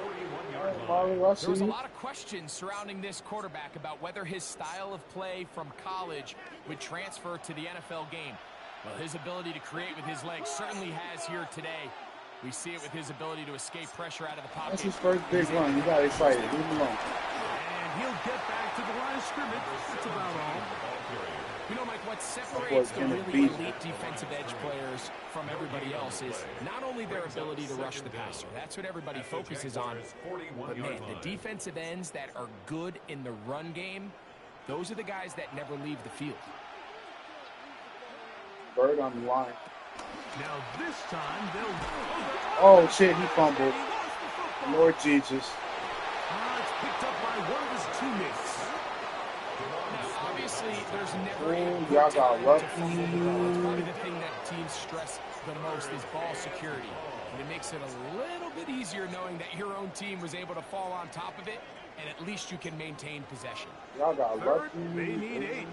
There was a lot of questions surrounding this quarterback about whether his style of play from college would transfer to the NFL game. Well, his ability to create with his legs certainly has here today. We see it with his ability to escape pressure out of the pocket. That's his first big run. He got excited. Leave him alone. And he'll get back to the line of scrimmage. That's about all. You know, Mike, what separates the really elite defensive edge players from everybody else is not only their ability to rush the passer. That's what everybody focuses on. But, man, the defensive ends that are good in the run game, those are the guys that never leave the field. Bird on the line. Now this time they'll... Oh, shit, he fumbled. Lord Jesus. It's picked up by one of his teammates. Now, obviously, there's never y'all got lucky. Probably the thing that teams stress the most is ball security. And it makes it a little bit easier knowing that your own team was able to fall on top of it, and at least you can maintain possession. Y'all got lucky. They need 8.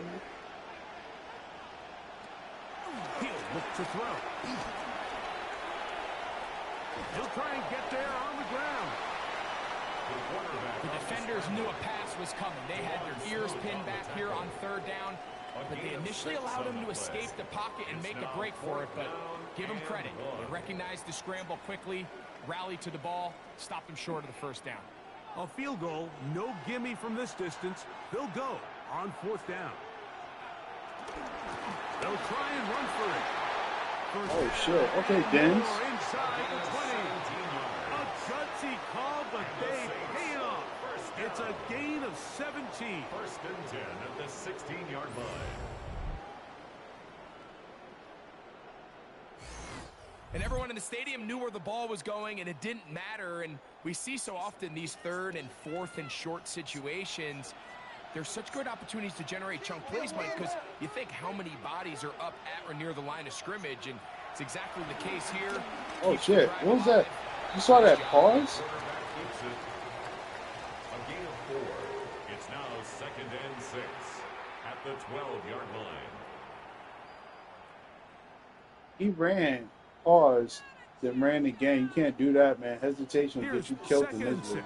He'll look to throw. He'll try and get there on the ground. The defenders knew a pass was coming. They had their ears pinned back here on 3rd down, but they initially allowed him to escape the pocket and make a break for it, but give him credit. They recognized the scramble quickly, rallied to the ball, stopped him short of the 1st down. A field goal, no gimme from this distance. They'll go on 4th down. They'll try and run for it. Oh, shit. Okay, Dens. Inside the 20. A gutsy call, but they pay it off. It's a gain of 17. 1st and 10 at the 16-yard line. And everyone in the stadium knew where the ball was going, and it didn't matter. And we see so often these 3rd and 4th and short situations, There's such good opportunities to generate chunk plays, Mike, because you think how many bodies are up at or near the line of scrimmage, and it's exactly the case here. Oh, shit. What was that? You saw that pause? A gain of 4. It's now 2nd and 6 at the 12-yard line. He ran, paused, then ran again. You can't do that, man. Hesitation will get you killed in this league.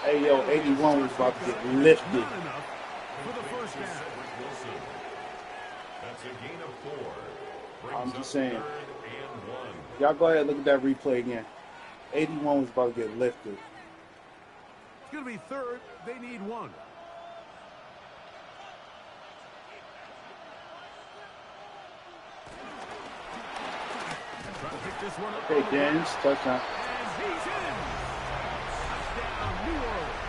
Hey, yo, 81 was about to get lifted. That's a gain of 4. I'm just saying. Y'all go ahead and look at that replay again. 81 was about to get lifted. It's going to be 3rd. They need 1. Okay, James, touchdown. And he's in. Touchdown, New Orleans.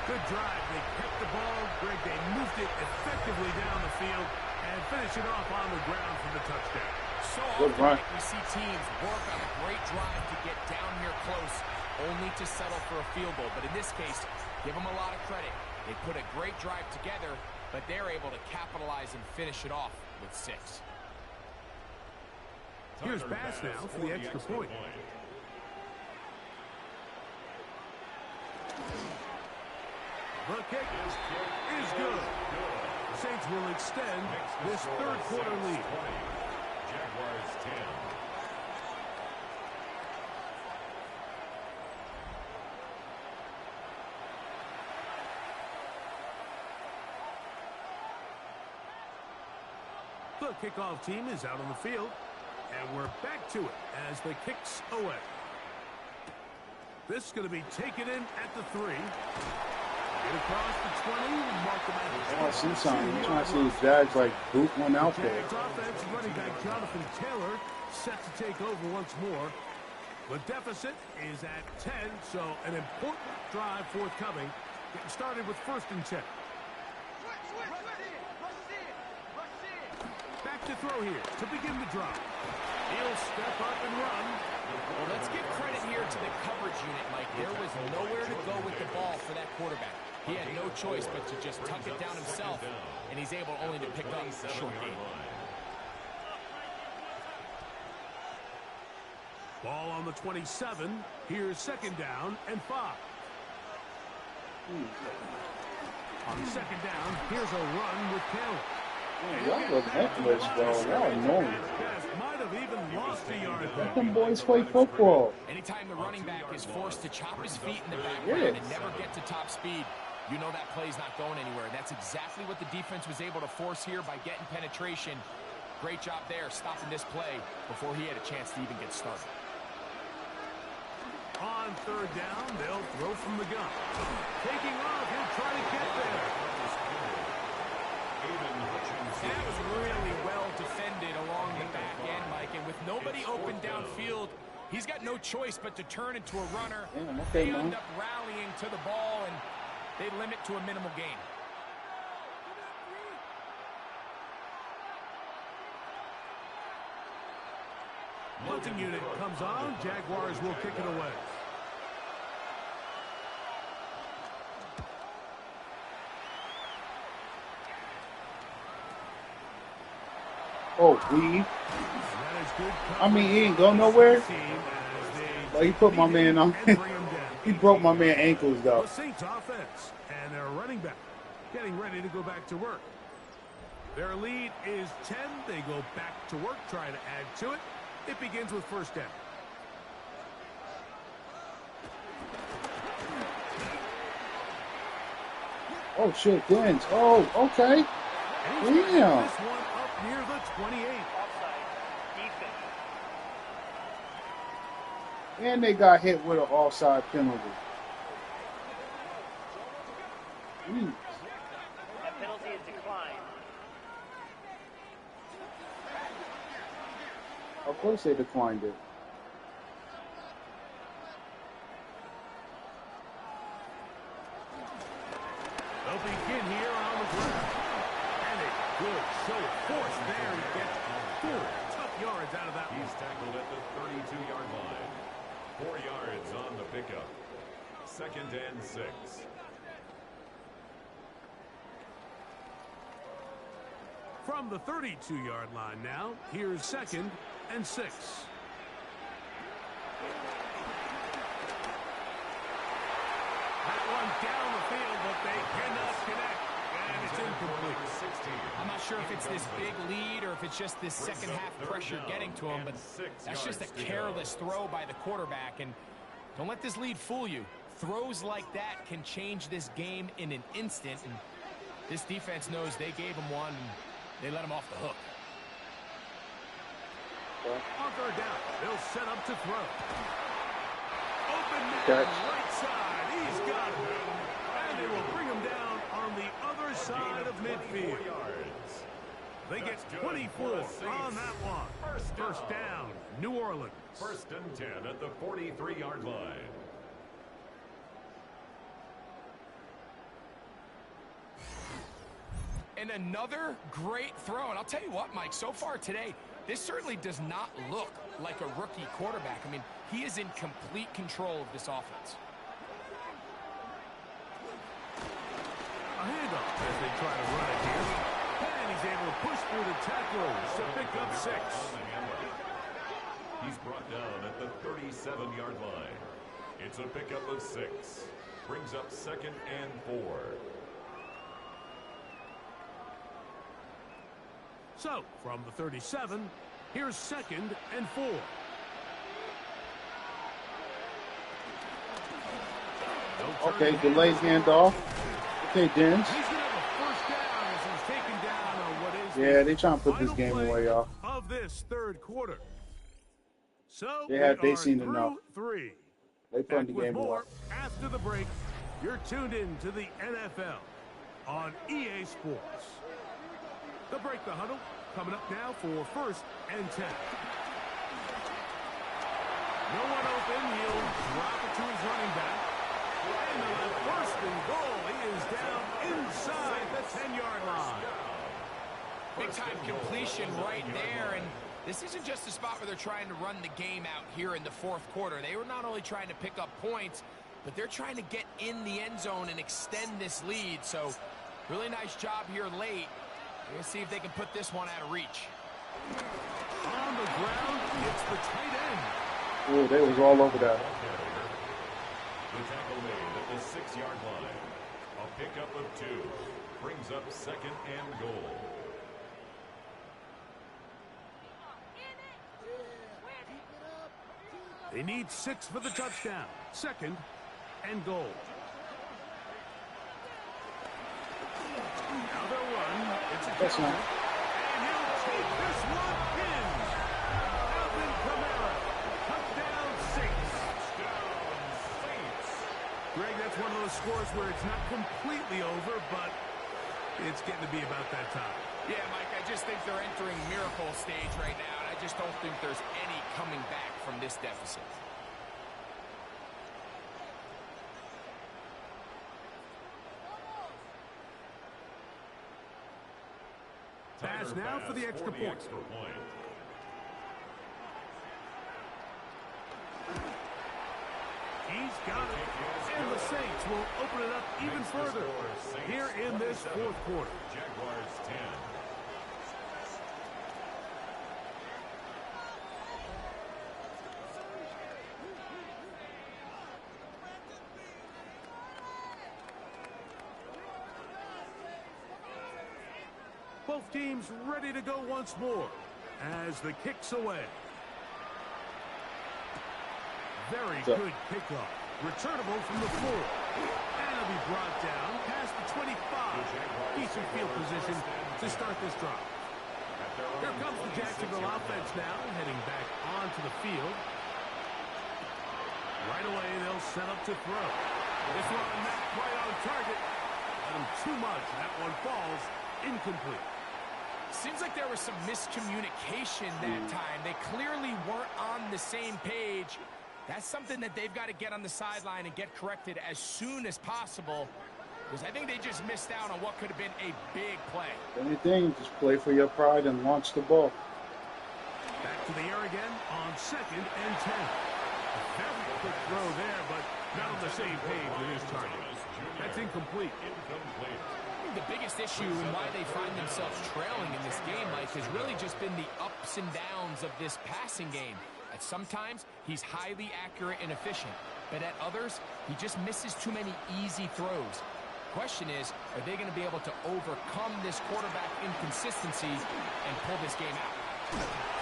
Good drive. They kept the ball. Greg, they moved it effectively down the field and finish it off on the ground for the touchdown. So often we see teams work on a great drive to get down here close, only to settle for a field goal. But in this case, give them a lot of credit. They put a great drive together, but they're able to capitalize and finish it off with 6. Here's Bass now for the extra point. The kick is good. The Saints will extend this 3rd quarter lead. Jaguars 10. The kickoff team is out on the field, and we're back to it as the kicks away. This is going to be taken in at the 3. Get across the 20, mark them at the 20. I see something. I'm trying to see if Jags like boot one out there. Jags offense, running back Jonathan Taylor set to take over once more. The deficit is at 10, so an important drive forthcoming. Getting started with 1st and 10. Back to throw here to begin the drive. He'll step up and run. Well, let's give credit here to the coverage unit, Mike. There was nowhere to go with the ball for that quarterback. He had no choice but to just tuck it down himself, and he's able only to pick up a short gain. Ball on the 27. Here's 2nd down and 5. On 2nd down, here's a run with Taylor. Y'all look helpless, though. Y'all annoying. Might have even lost a yard. Let them boys play football. Anytime the running back is forced to chop his feet in the background and never get to top speed, you know that play's not going anywhere. That's exactly what the defense was able to force here by getting penetration. Great job there, stopping this play before he had a chance to even get started. On 3rd down, they'll throw from the gun. Taking off, he'll try to get there. And that was really well defended along the back end, Mike. And with nobody open downfield, he's got no choice but to turn into a runner. They end up rallying to the ball, and they limit to a minimal gain. Punting unit comes on. Jaguars will kick it away. Oh, weave. I mean, he ain't go nowhere. But he put my man on. He broke my man ankles, though. The Saints offense and their running back getting ready to go back to work. Their lead is 10. They go back to work, trying to add to it. It begins with 1st down. Oh, shit, Dens. Oh, okay. Damn. This one up near the 28. And they got hit with an offside penalty. Jeez. That penalty is declined. Of course they declined it. They'll begin here on the ground. And they Good show of force there. He gets 4 tough yards out of that one. He's tackled at the 32-yard line. 4 yards on the pickup. 2nd and 6. From the 32-yard line now, here's 2nd and 6. That one down the field, but they cannot connect. And it's incomplete. I'm not sure if it's this big lead or if it's just this second half pressure getting to him, but that's just a careless throw by the quarterback. And don't let this lead fool you. Throws like that can change this game in an instant. And this defense knows they gave him one, and they let him off the hook. On 3rd down, they'll set up to throw. Open man, right side. He's got it. And they will bring him down on the other side of midfield. They get 24 on that one. First down, New Orleans. 1st and 10 at the 43-yard line. And another great throw. And I'll tell you what, Mike, so far today, this certainly does not look like a rookie quarterback. I mean, he is in complete control of this offense. A handoff as they try to run it here. And he's able to push through the tacklers to pick up 6. He's brought down at the 37-yard line. It's a pickup of 6. Brings up 2nd and 4. So, from the 37, here's 2nd and 4. Okay, delayed handoff. Okay, Dens. He's going to have a first down as he's taken down on what is Yeah, they trying to put this game away, y'all. Of this 3rd quarter. So They seen enough. 3. They putting the Back with game away. more after the break. You're tuned in to the NFL on EA Sports. They'll break the huddle. Coming up now for 1st and 10. No one open. He'll drop it to his running back. And the 1st and goal. He is down inside the 10-yard line. Big-time completion right there. And this isn't just a spot where they're trying to run the game out here in the 4th quarter. They were not only trying to pick up points, but they're trying to get in the end zone and extend this lead. So really nice job here late. We'll see if they can put this one out of reach. On the ground, it's the tight end. Oh, they was all over that. The tackle made at the 6-yard line. A pickup of 2. Brings up 2nd and goal. They need 6 for the touchdown. 2nd and goal. Now they'll run. It's a That's counter. not. And he'll take this one in. Alvin Kamara. Touchdown Saints. Greg, that's one of those scores where it's not completely over, but it's getting to be about that time. Yeah, Mike, I just think they're entering miracle stage right now, and I just don't think there's any coming back from this deficit. Pass now for the extra point. He's got it. And the Saints will open it up even further here in this 4th quarter. Jaguars 10. Both teams ready to go once more as the kick's away. Very good kickoff. Returnable from the floor. And it'll be brought down past the 25. Decent field position to start this drive. Here comes the Jacksonville offense now, heading back onto the field. Right away, they'll set up to throw. This one not quite on target. And too much. That one falls incomplete. Seems like there was some miscommunication that time. They clearly weren't on the same page. That's something that they've got to get on the sideline and get corrected as soon as possible. because I think they just missed out on what could have been a big play. Anything, just play for your pride and launch the ball. Back to the air again on 2nd and 10. A very quick throw there, but not on the same page with his target. That's incomplete. The biggest issue and why they find themselves trailing in this game, Mike, has really just been the ups and downs of this passing game. At sometimes, he's highly accurate and efficient, but at others, he just misses too many easy throws. Question is, are they going to be able to overcome this quarterback inconsistency and pull this game out?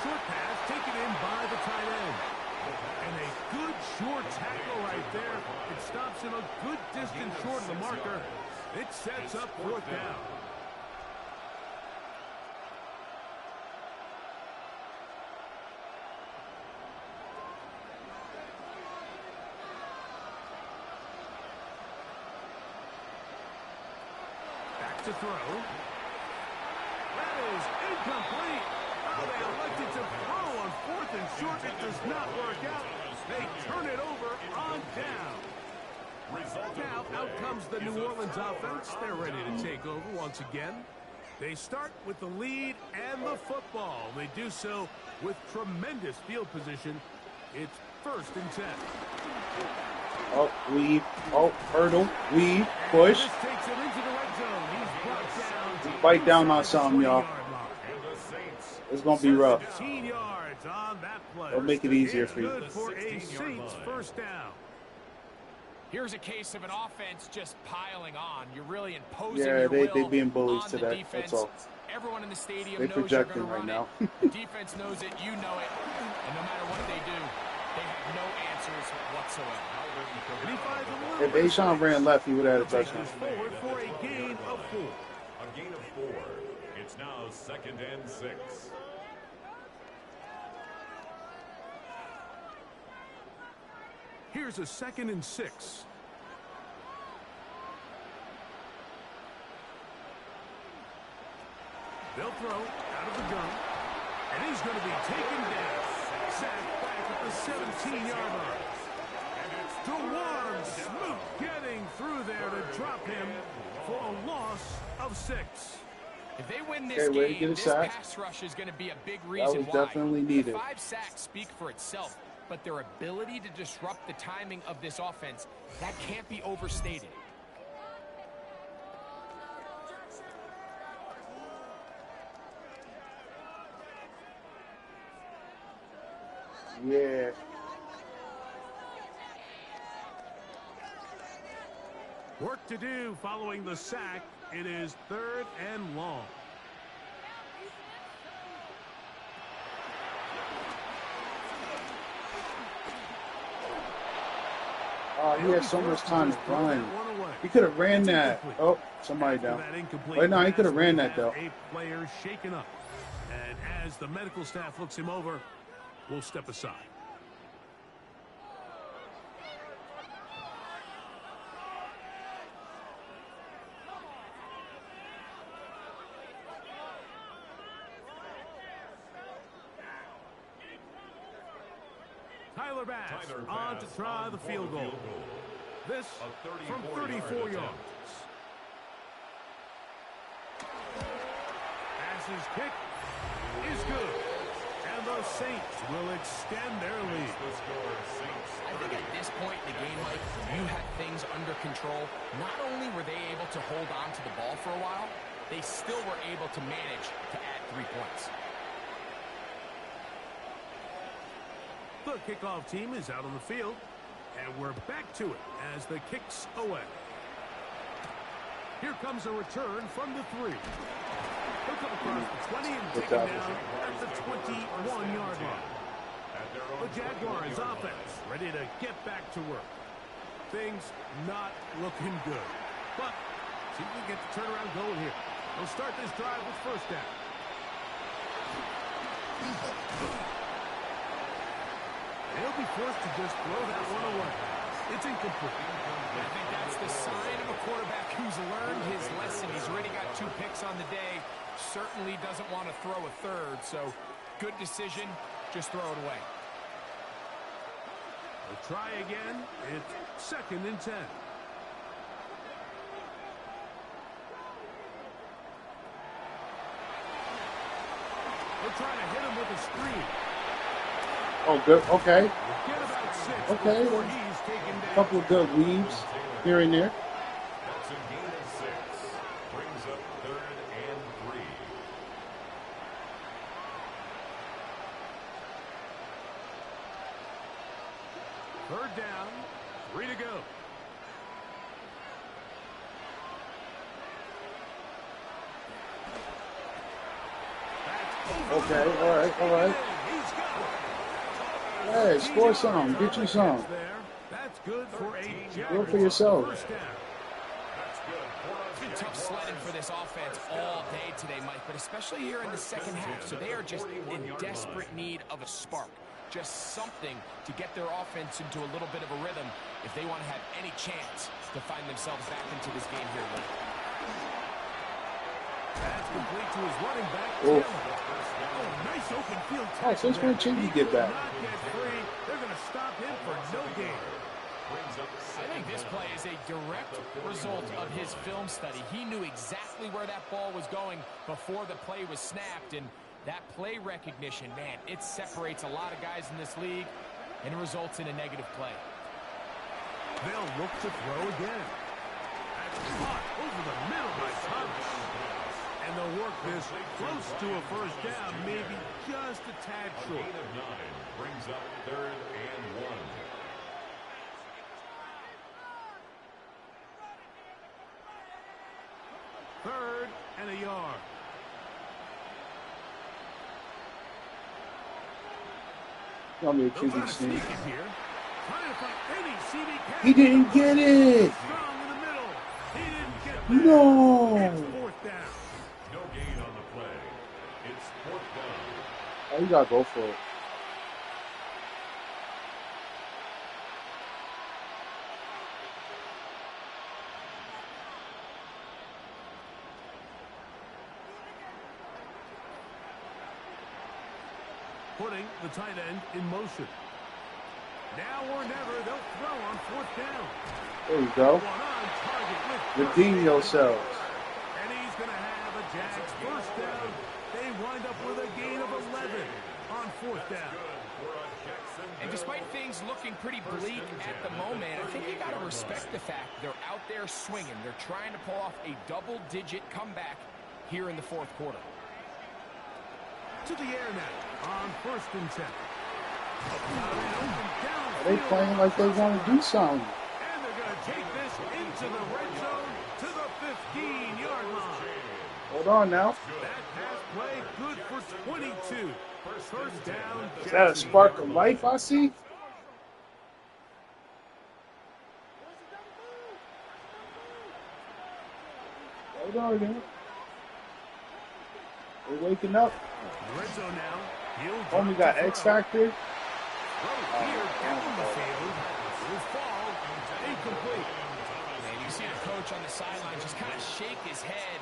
Short pass taken in by the tight end. And a good short tackle right there. It stops him a good distance short of the marker. It sets up 4th down. Back to throw. That is incomplete. Oh, they elected to throw on 4th and short. It does not work out. They turn it over on down. Now, out comes the New Orleans offense. They're ready to take over once again. They start with the lead and the football. They do so with tremendous field position. It's 1st and 10. Oh, weave. Oh, hurdle. Weave. Push. This takes him into the red zone. He's brought down. Bite down on something, y'all. It's going to be rough. 15 yards on that play. It'll make it easier for you. Good for a Saints 1st down. Here's a case of an offense just piling on. You're really imposing Yeah, your they will being bullies on today. the defense. That's all. Everyone in the stadium They knows you're projecting going to right run now. it. The defense knows it. You know it. And no matter what they do, they have no answers whatsoever. If Ashawn ran left, he would have had a touchdown. Forward for a gain of 4. A gain of 4. It's now 2nd and 6. Here's a 2nd and 6. They'll throw out of the gun. And he's going to be taken down. Sacked back at the 17-yard line. DeWan Smoot getting through there to drop him for a loss of 6. If they win this game, this pass rush is going to be a big reason that was definitely needed. The 5 sacks speak for itself, but their ability to disrupt the timing of this offense, that can't be overstated. Yeah. Work to do following the sack. It is 3rd and long. Oh, he had so much time to run. He could have ran that. Oh, somebody down. Wait, no, he could have ran that, though. A player shaken up. And as the medical staff looks him over, we'll step aside. Tyler Bass on to try the field goal. This from 34 yards. Bass's kick is good. And the Saints will extend their lead. I think at this point in the game, Mike, you had things under control. Not only were they able to hold on to the ball for a while, they still were able to manage to add 3 points. The kickoff team is out on the field, and we're back to it as the kick's away. Here comes a return from the 3. He'll come across the 20 and take him down at the 21-yard line. The Jaguars offense ready to get back to work. Things not looking good. But see if we get the turnaround going here. They'll start this drive with 1st down. They'll be forced to just throw that one away. It's incomplete. I think that's the sign of a quarterback who's learned his lesson. He's already got 2 picks on the day. Certainly doesn't want to throw a 3rd, so good decision. Just throw it away. We'll try again. It's 2nd and 10. trying to hit him with a screen. Oh, good. Okay. Get about 6 Okay. before he's taken A down. couple of good weaves here and there. That's a gain of 6. Brings up 3rd and 3. Third down, 3 to go. Okay, all right, all right. Hey, score some, get you some. That's good for a Do it for yourself. first down. It's been tough sledding for this offense all day today, Mike, but especially here in the second half. So they are just in desperate need of a spark, just something to get their offense into a little bit of a rhythm if they want to have any chance to find themselves back into this game here late. That's complete to his running back. Oh. Oh, nice open field Oh, tackle since when there. Chingy get back? Not get free. They're going to stop him for no gain. I think this play is a direct result of his film study. He knew exactly where that ball was going before the play was snapped, and that play recognition, man, it separates a lot of guys in this league and results in a negative play. They'll look to throw again. That's caught over the middle by Thomas. And they'll work this close to a first down, maybe just a tad short. Gain of 9 brings up 3rd and 1. Third and a yard. Tell me a They'll try QB to sneak. sneak it here. Trying to find any CD catch. He didn't get it. Strong in the middle. He didn't get that. No. It's fourth down. No gain on the play. It's 4th down. Oh, you gotta go for it. Putting the tight end in motion. Now or never, they'll throw on fourth down. There you go. One on target with Redeem yourselves. and he's going to have a Jags first down. They wind up with a gain of 11 on fourth down. And despite things looking pretty bleak at the moment, I think you got to respect the fact they're out there swinging. They're trying to pull off a double-digit comeback here in the fourth quarter. To the air now on first and 10. Are they playing like they want to do something? And they're going to take this into the red zone to the 15-yard line. Hold on now. That pass play good for 22. First down. Is that a spark of life I see? Hold on now. They're waking up. Red zone now. Homie got X Factor. Here down the field. Will fall. Incomplete. And you see the coach on the sideline just kind of shake his head.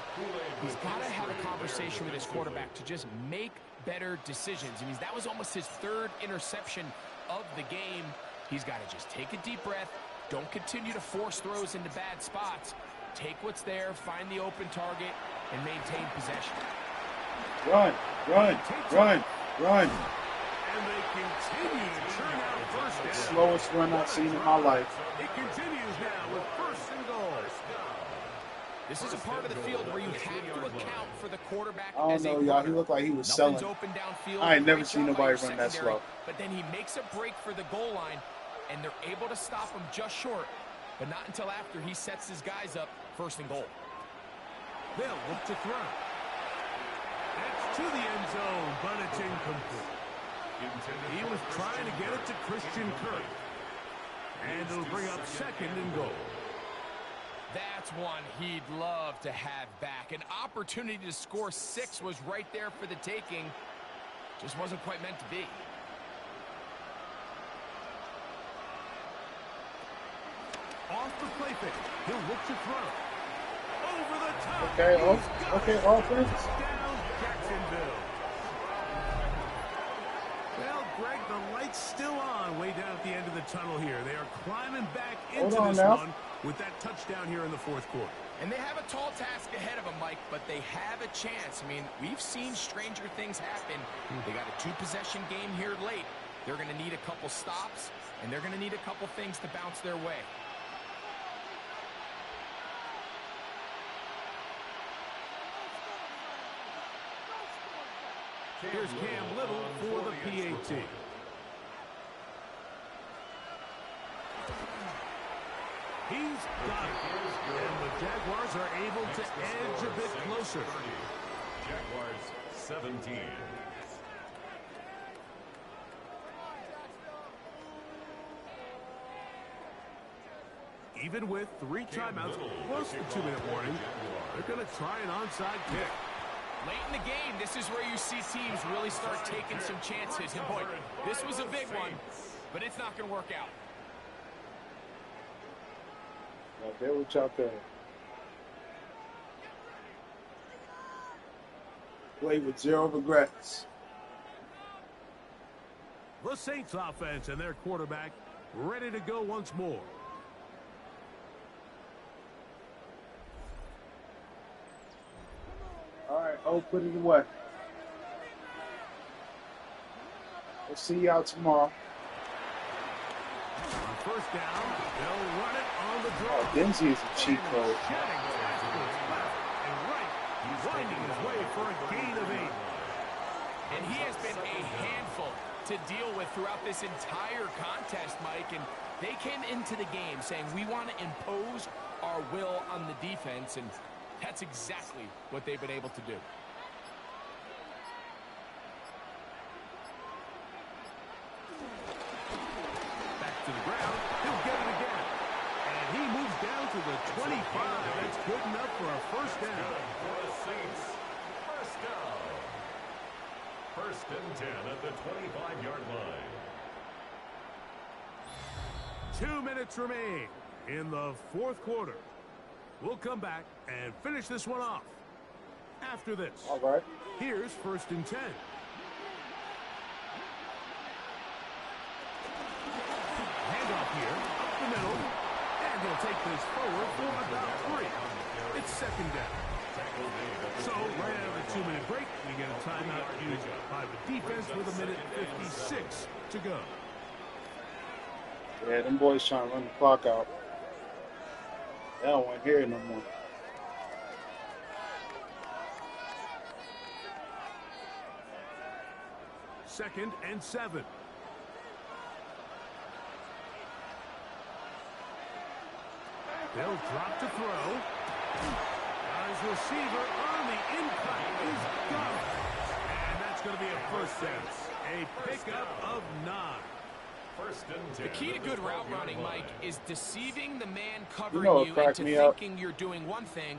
He's got to have a conversation with his quarterback to just make better decisions. I mean, that was almost his third interception of the game. He's got to just take a deep breath. Don't continue to force throws into bad spots. Take what's there, find the open target, and maintain possession. Run, run, run, run. And they continue to churn out first down. Slowest run I've seen in my life. It continues now with first and goal. This is a part of the field where you have to account for the quarterback. I don't know, y'all. He looked like he was selling. Nothing's open downfield. I ain't never Great seen job by nobody your run that secondary, slow. But then he makes a break for the goal line, and they're able to stop him just short, but not until after he sets his guys up first and goal. They'll look to throw. That's to the end zone, but it's incomplete. He was trying to get it to Christian Kirk. And it'll bring up second and goal. That's one he'd love to have back. An opportunity to score 6 was right there for the taking. Just wasn't quite meant to be. Off the play fake. He'll look to throw. Over the top. Okay, offense. Down Jacksonville. Well, Greg, the light's still on way down at the end of the tunnel here. They are climbing back into Hold on this now. one. with that touchdown here in the fourth quarter. And they have a tall task ahead of them, Mike, but they have a chance. I mean, we've seen stranger things happen. They got a 2-possession game here late. They're going to need a couple stops, and they're going to need a couple things to bounce their way. Here's Cam Little for the PAT. He's got it. And the Jaguars are able to edge a bit closer. Jaguars 17. Even with 3 timeouts plus the 2-minute warning, they're going to try an onside kick. Late in the game, this is where you see teams really start taking some chances. And boy, this was a big one, but it's not going to work out. They were out there. Play with 0 regrets. The Saints offense and their quarterback ready to go once more. All right, put it away. We'll see y'all tomorrow. On first down, they'll run it on the draw. Oh, Dempsey is a cheat code. And right, he's winding his way for a gain of 8. And he has been a handful to deal with throughout this entire contest, Mike. And they came into the game saying, we want to impose our will on the defense. And that's exactly what they've been able to do. Back to the ground. He'll get it again. And he moves down to the 25. That's good enough for a first down. For the Saints, first down. First and 10 at the 25-yard line. 2 minutes remain in the fourth quarter. We'll come back and finish this one off after this. All right. Here's first and 10. Handoff here, up the middle, and he'll take this forward for about 3. It's second down. So right out of the 2-minute break, we get a timeout used by the defense with 1:56 to go. Yeah, them boys trying to run the clock out. They don't want to hear it no more. Second and 7. They'll drop to throw. His receiver on the in-cut is gone. And that's going to be a first down. A pickup of 9. First and 10. The key to good route running, Mike, is deceiving the man covering what you cracked into me up? thinking you're doing one thing,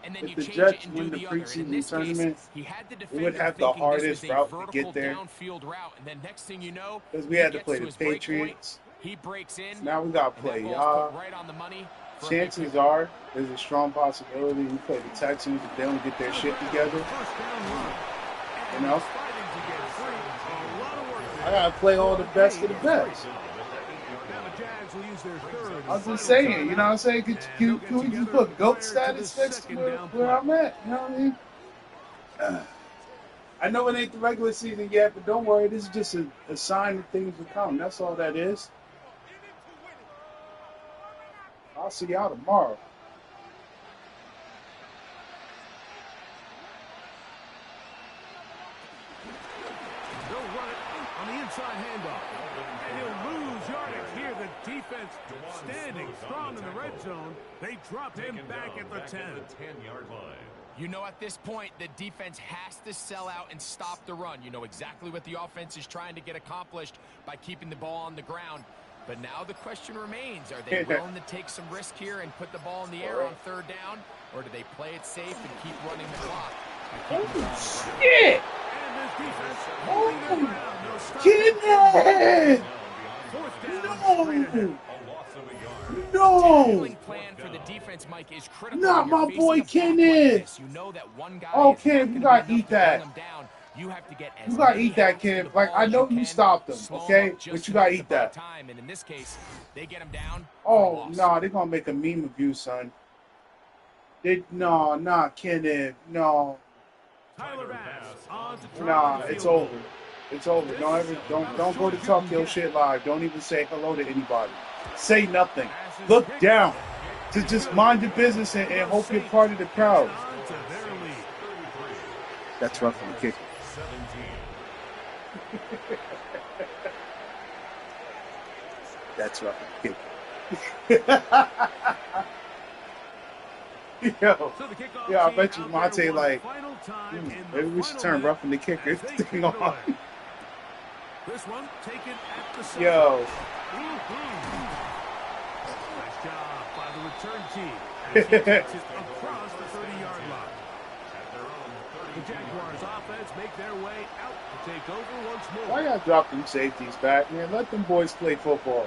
and then If you the change Jets it and do win the the other. And in preseason this tournament, case, he had the we defender would have the thinking hardest this was a route to vertical get there. downfield route, and then next thing you know, Because we he had to gets play the his break point, Patriots. he breaks in. Now we got to and play that ball's y'all. put right on the money for a big Chances pickup. are there's a strong possibility we play the Texans if they don't get their shit together. First down run. You know? Fighting to get free. A lot of work I there. got to play all the best of the best. Now the Jags will use their third. I was just saying, you know what I'm saying? Can we just put GOAT status next to where I'm at? You know what I mean? I know it ain't the regular season yet, but don't worry. This is just a sign that things will come. That's all that is. I'll see y'all tomorrow. They'll run it on the inside handoff. And he'll lose yardage here. The defense standing strong in the red zone. They drop him back at the 10. 10-yard line. You know, at this point, the defense has to sell out and stop the run. You know exactly what the offense is trying to get accomplished by keeping the ball on the ground. But now the question remains, are they willing to take some risk here and put the ball in the air on third down? Or do they play it safe and keep running the clock? Oh, shit! And this defense holding their ground. No stop. Kenneth! Fourth down, No! straight ahead. A loss of a yard. No! Tackling plan for the defense, Mike, is critical. Not when you're my facing boy a block like Kenneth. this. You know that one guy Oh, is Kenneth, not you gonna gotta be enough eat to that. bring him down. You have to get as You gotta many eat that, hands to kid. the Like, ball I as know you you can, stopped them, slow 'em okay? up just But you enough gotta to eat buy that. time, and in this case, they get them down for a Oh, loss. no, they're gonna make a meme of you, son. No, Kenneth, no. Tyler Bass on to try Nah, for the it's field over. goal. It's over. Don't go to Talk Your Shit Live. Don't even say hello to anybody. Say nothing. Look down. Just mind your business and hope you're part of the crowd. On to their lead. That's rough on the kicker. 17. That's rough on the kicker. Yo, So the kickoff yeah, I team bet you out Monte there one like, final time in the maybe we should final turn minute rough on the kicker as they thing kick it on. away. This one taken at the side. Yo. Nice job by the return team as he takes it across the 30-yard line. The Jaguars offense make their way out to take over once more. Why y'all drop them safeties back, man? Let them boys play football.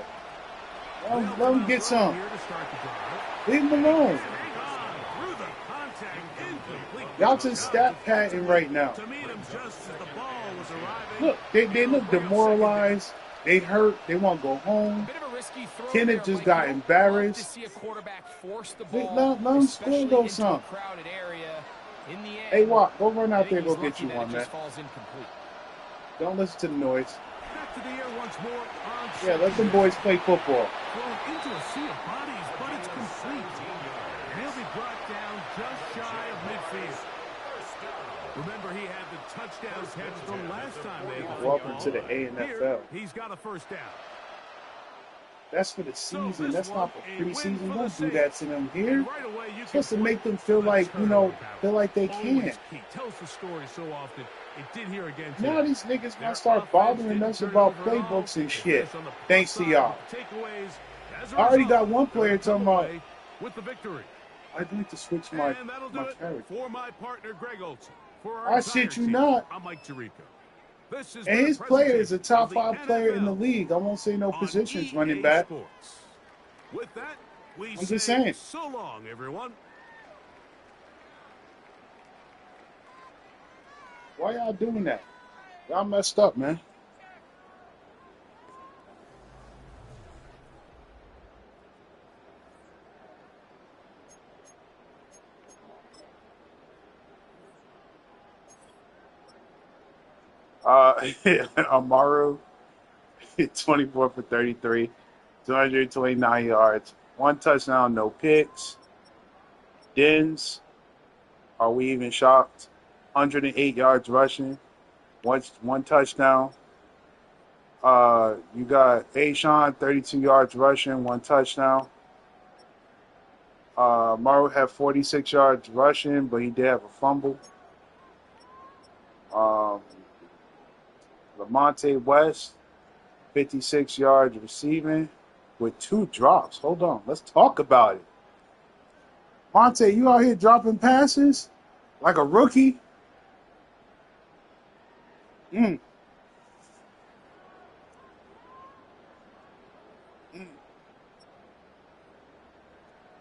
Let them get some. Here to start the drive. Leave them alone. Hang on through the contact, incomplete. Y'all just stat patting right now. To meet him just as the ball was arriving. Look, they look demoralized. They hurt. They want to go home. Bit of a risky throw Kenneth there, just Mike. got You don't love to embarrassed. see a quarterback force the Let ball, them score especially those into some. a crowded area. In the end, Hey, Watt, go run I out think there, go he's get lucky you that one, it man. just falls incomplete. Don't listen to the noise. Back to the air once more on Yeah, let them boys play football. thrown into a sea of bodies, but it's complete. And he'll be brought down just shy of midfield. Remember, he had the touchdown catch the last time they had the Welcome football. to the ANFL. Here, he's got a first down. That's for the season. That's not for preseason. Don't do Saints. that to them here. And right away, you Supposed to can make them point feel to the like, turnover battle. feel like they can. Always key. Tells the story so often. It did here again today. Now these niggas Their gonna start offense bothering didn't us turn about over at all. playbooks and They shit. finished on the plus Thanks to side y'all. with takeaways. As a I already result, got one player they'll talking come about, away with the victory. I'd like to switch my And that'll do it character. for my partner, Greg Olson. For our I entire shit you team, not. I'm Mike Tirico. This has And been a his player is a presentation top of the 5 player in the NFL league. I won't say no on positions EA running back. Sports. With that, we I'm say just saying. so long, everyone. Why y'all doing that? Y'all messed up, man. Amaru, 24 for 33, 229 yards, 1 touchdown, no picks. Dens, are we even shocked? 108 yards rushing, one touchdown. You got Ashawn, 32 yards rushing, 1 touchdown. Maru had 46 yards rushing, but he did have a fumble. Lamonte West, 56 yards receiving with 2 drops. Hold on, let's talk about it. Monte, you out here dropping passes like a rookie?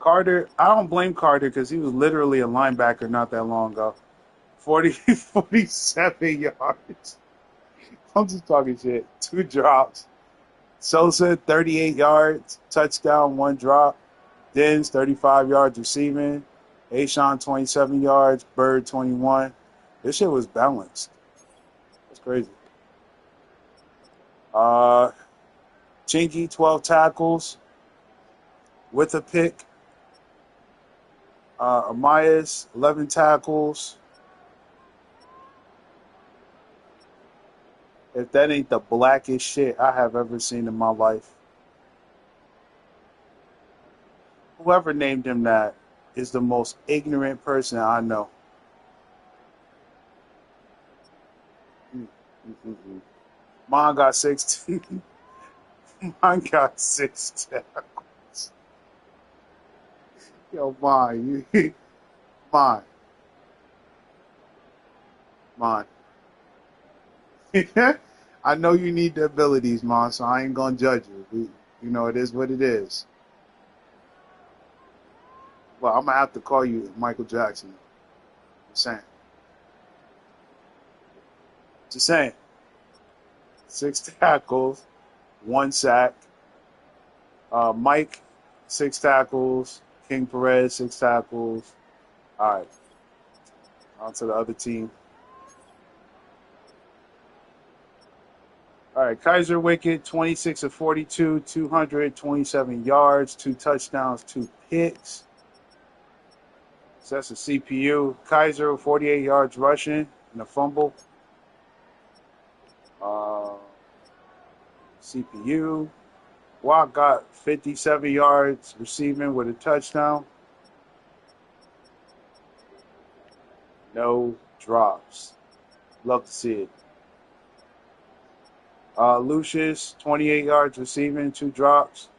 Carter, I don't blame Carter because he was literally a linebacker not that long ago. 47 yards. I'm just talking shit. 2 drops. Sosa, 38 yards, touchdown, 1 drop. Dens, 35 yards receiving. Ashawn, 27 yards. Bird, 21. This shit was balanced. That's crazy. Chinky, 12 tackles with a pick. Amayas, 11 tackles. If that ain't the blackest shit I have ever seen in my life. Whoever named him that is the most ignorant person I know. Mine got 16. Mine got 6 tackles. Yo, mine. Mine. I know you need the abilities, Mon, so I ain't gonna judge you. You know, it is what it is. Well, I'm gonna have to call you Michael Jackson. I'm saying. Just saying. 6 tackles, 1 sack. Mike, 6 tackles. King Perez, 6 tackles. All right. On to the other team. All right. Kaiser Wicked, 26 of 42, 227 yards, 2 touchdowns, 2 picks. So that's a CPU. Kaiser, 48 yards rushing and a fumble. CPU. Watt got 57 yards receiving with a touchdown. No drops. Love to see it. Lucius, 28 yards receiving, 2 drops.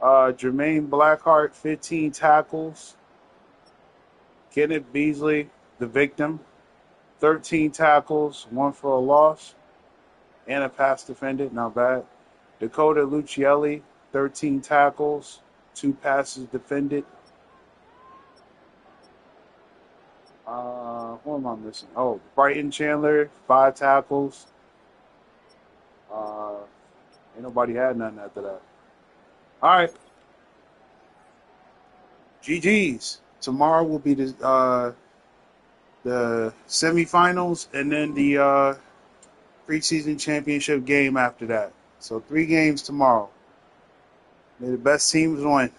Jermaine Blackheart, 15 tackles. Kenneth Beasley, the victim, 13 tackles, 1 for a loss, and a pass defended, not bad. Dakota Lucielli, 13 tackles, 2 passes defended. Who am I missing? Oh, Brighton Chandler, 5 tackles. Ain't nobody had nothing after that. All right. GG's. Tomorrow will be the semifinals and then the preseason championship game after that. So 3 games tomorrow. May the best teams win.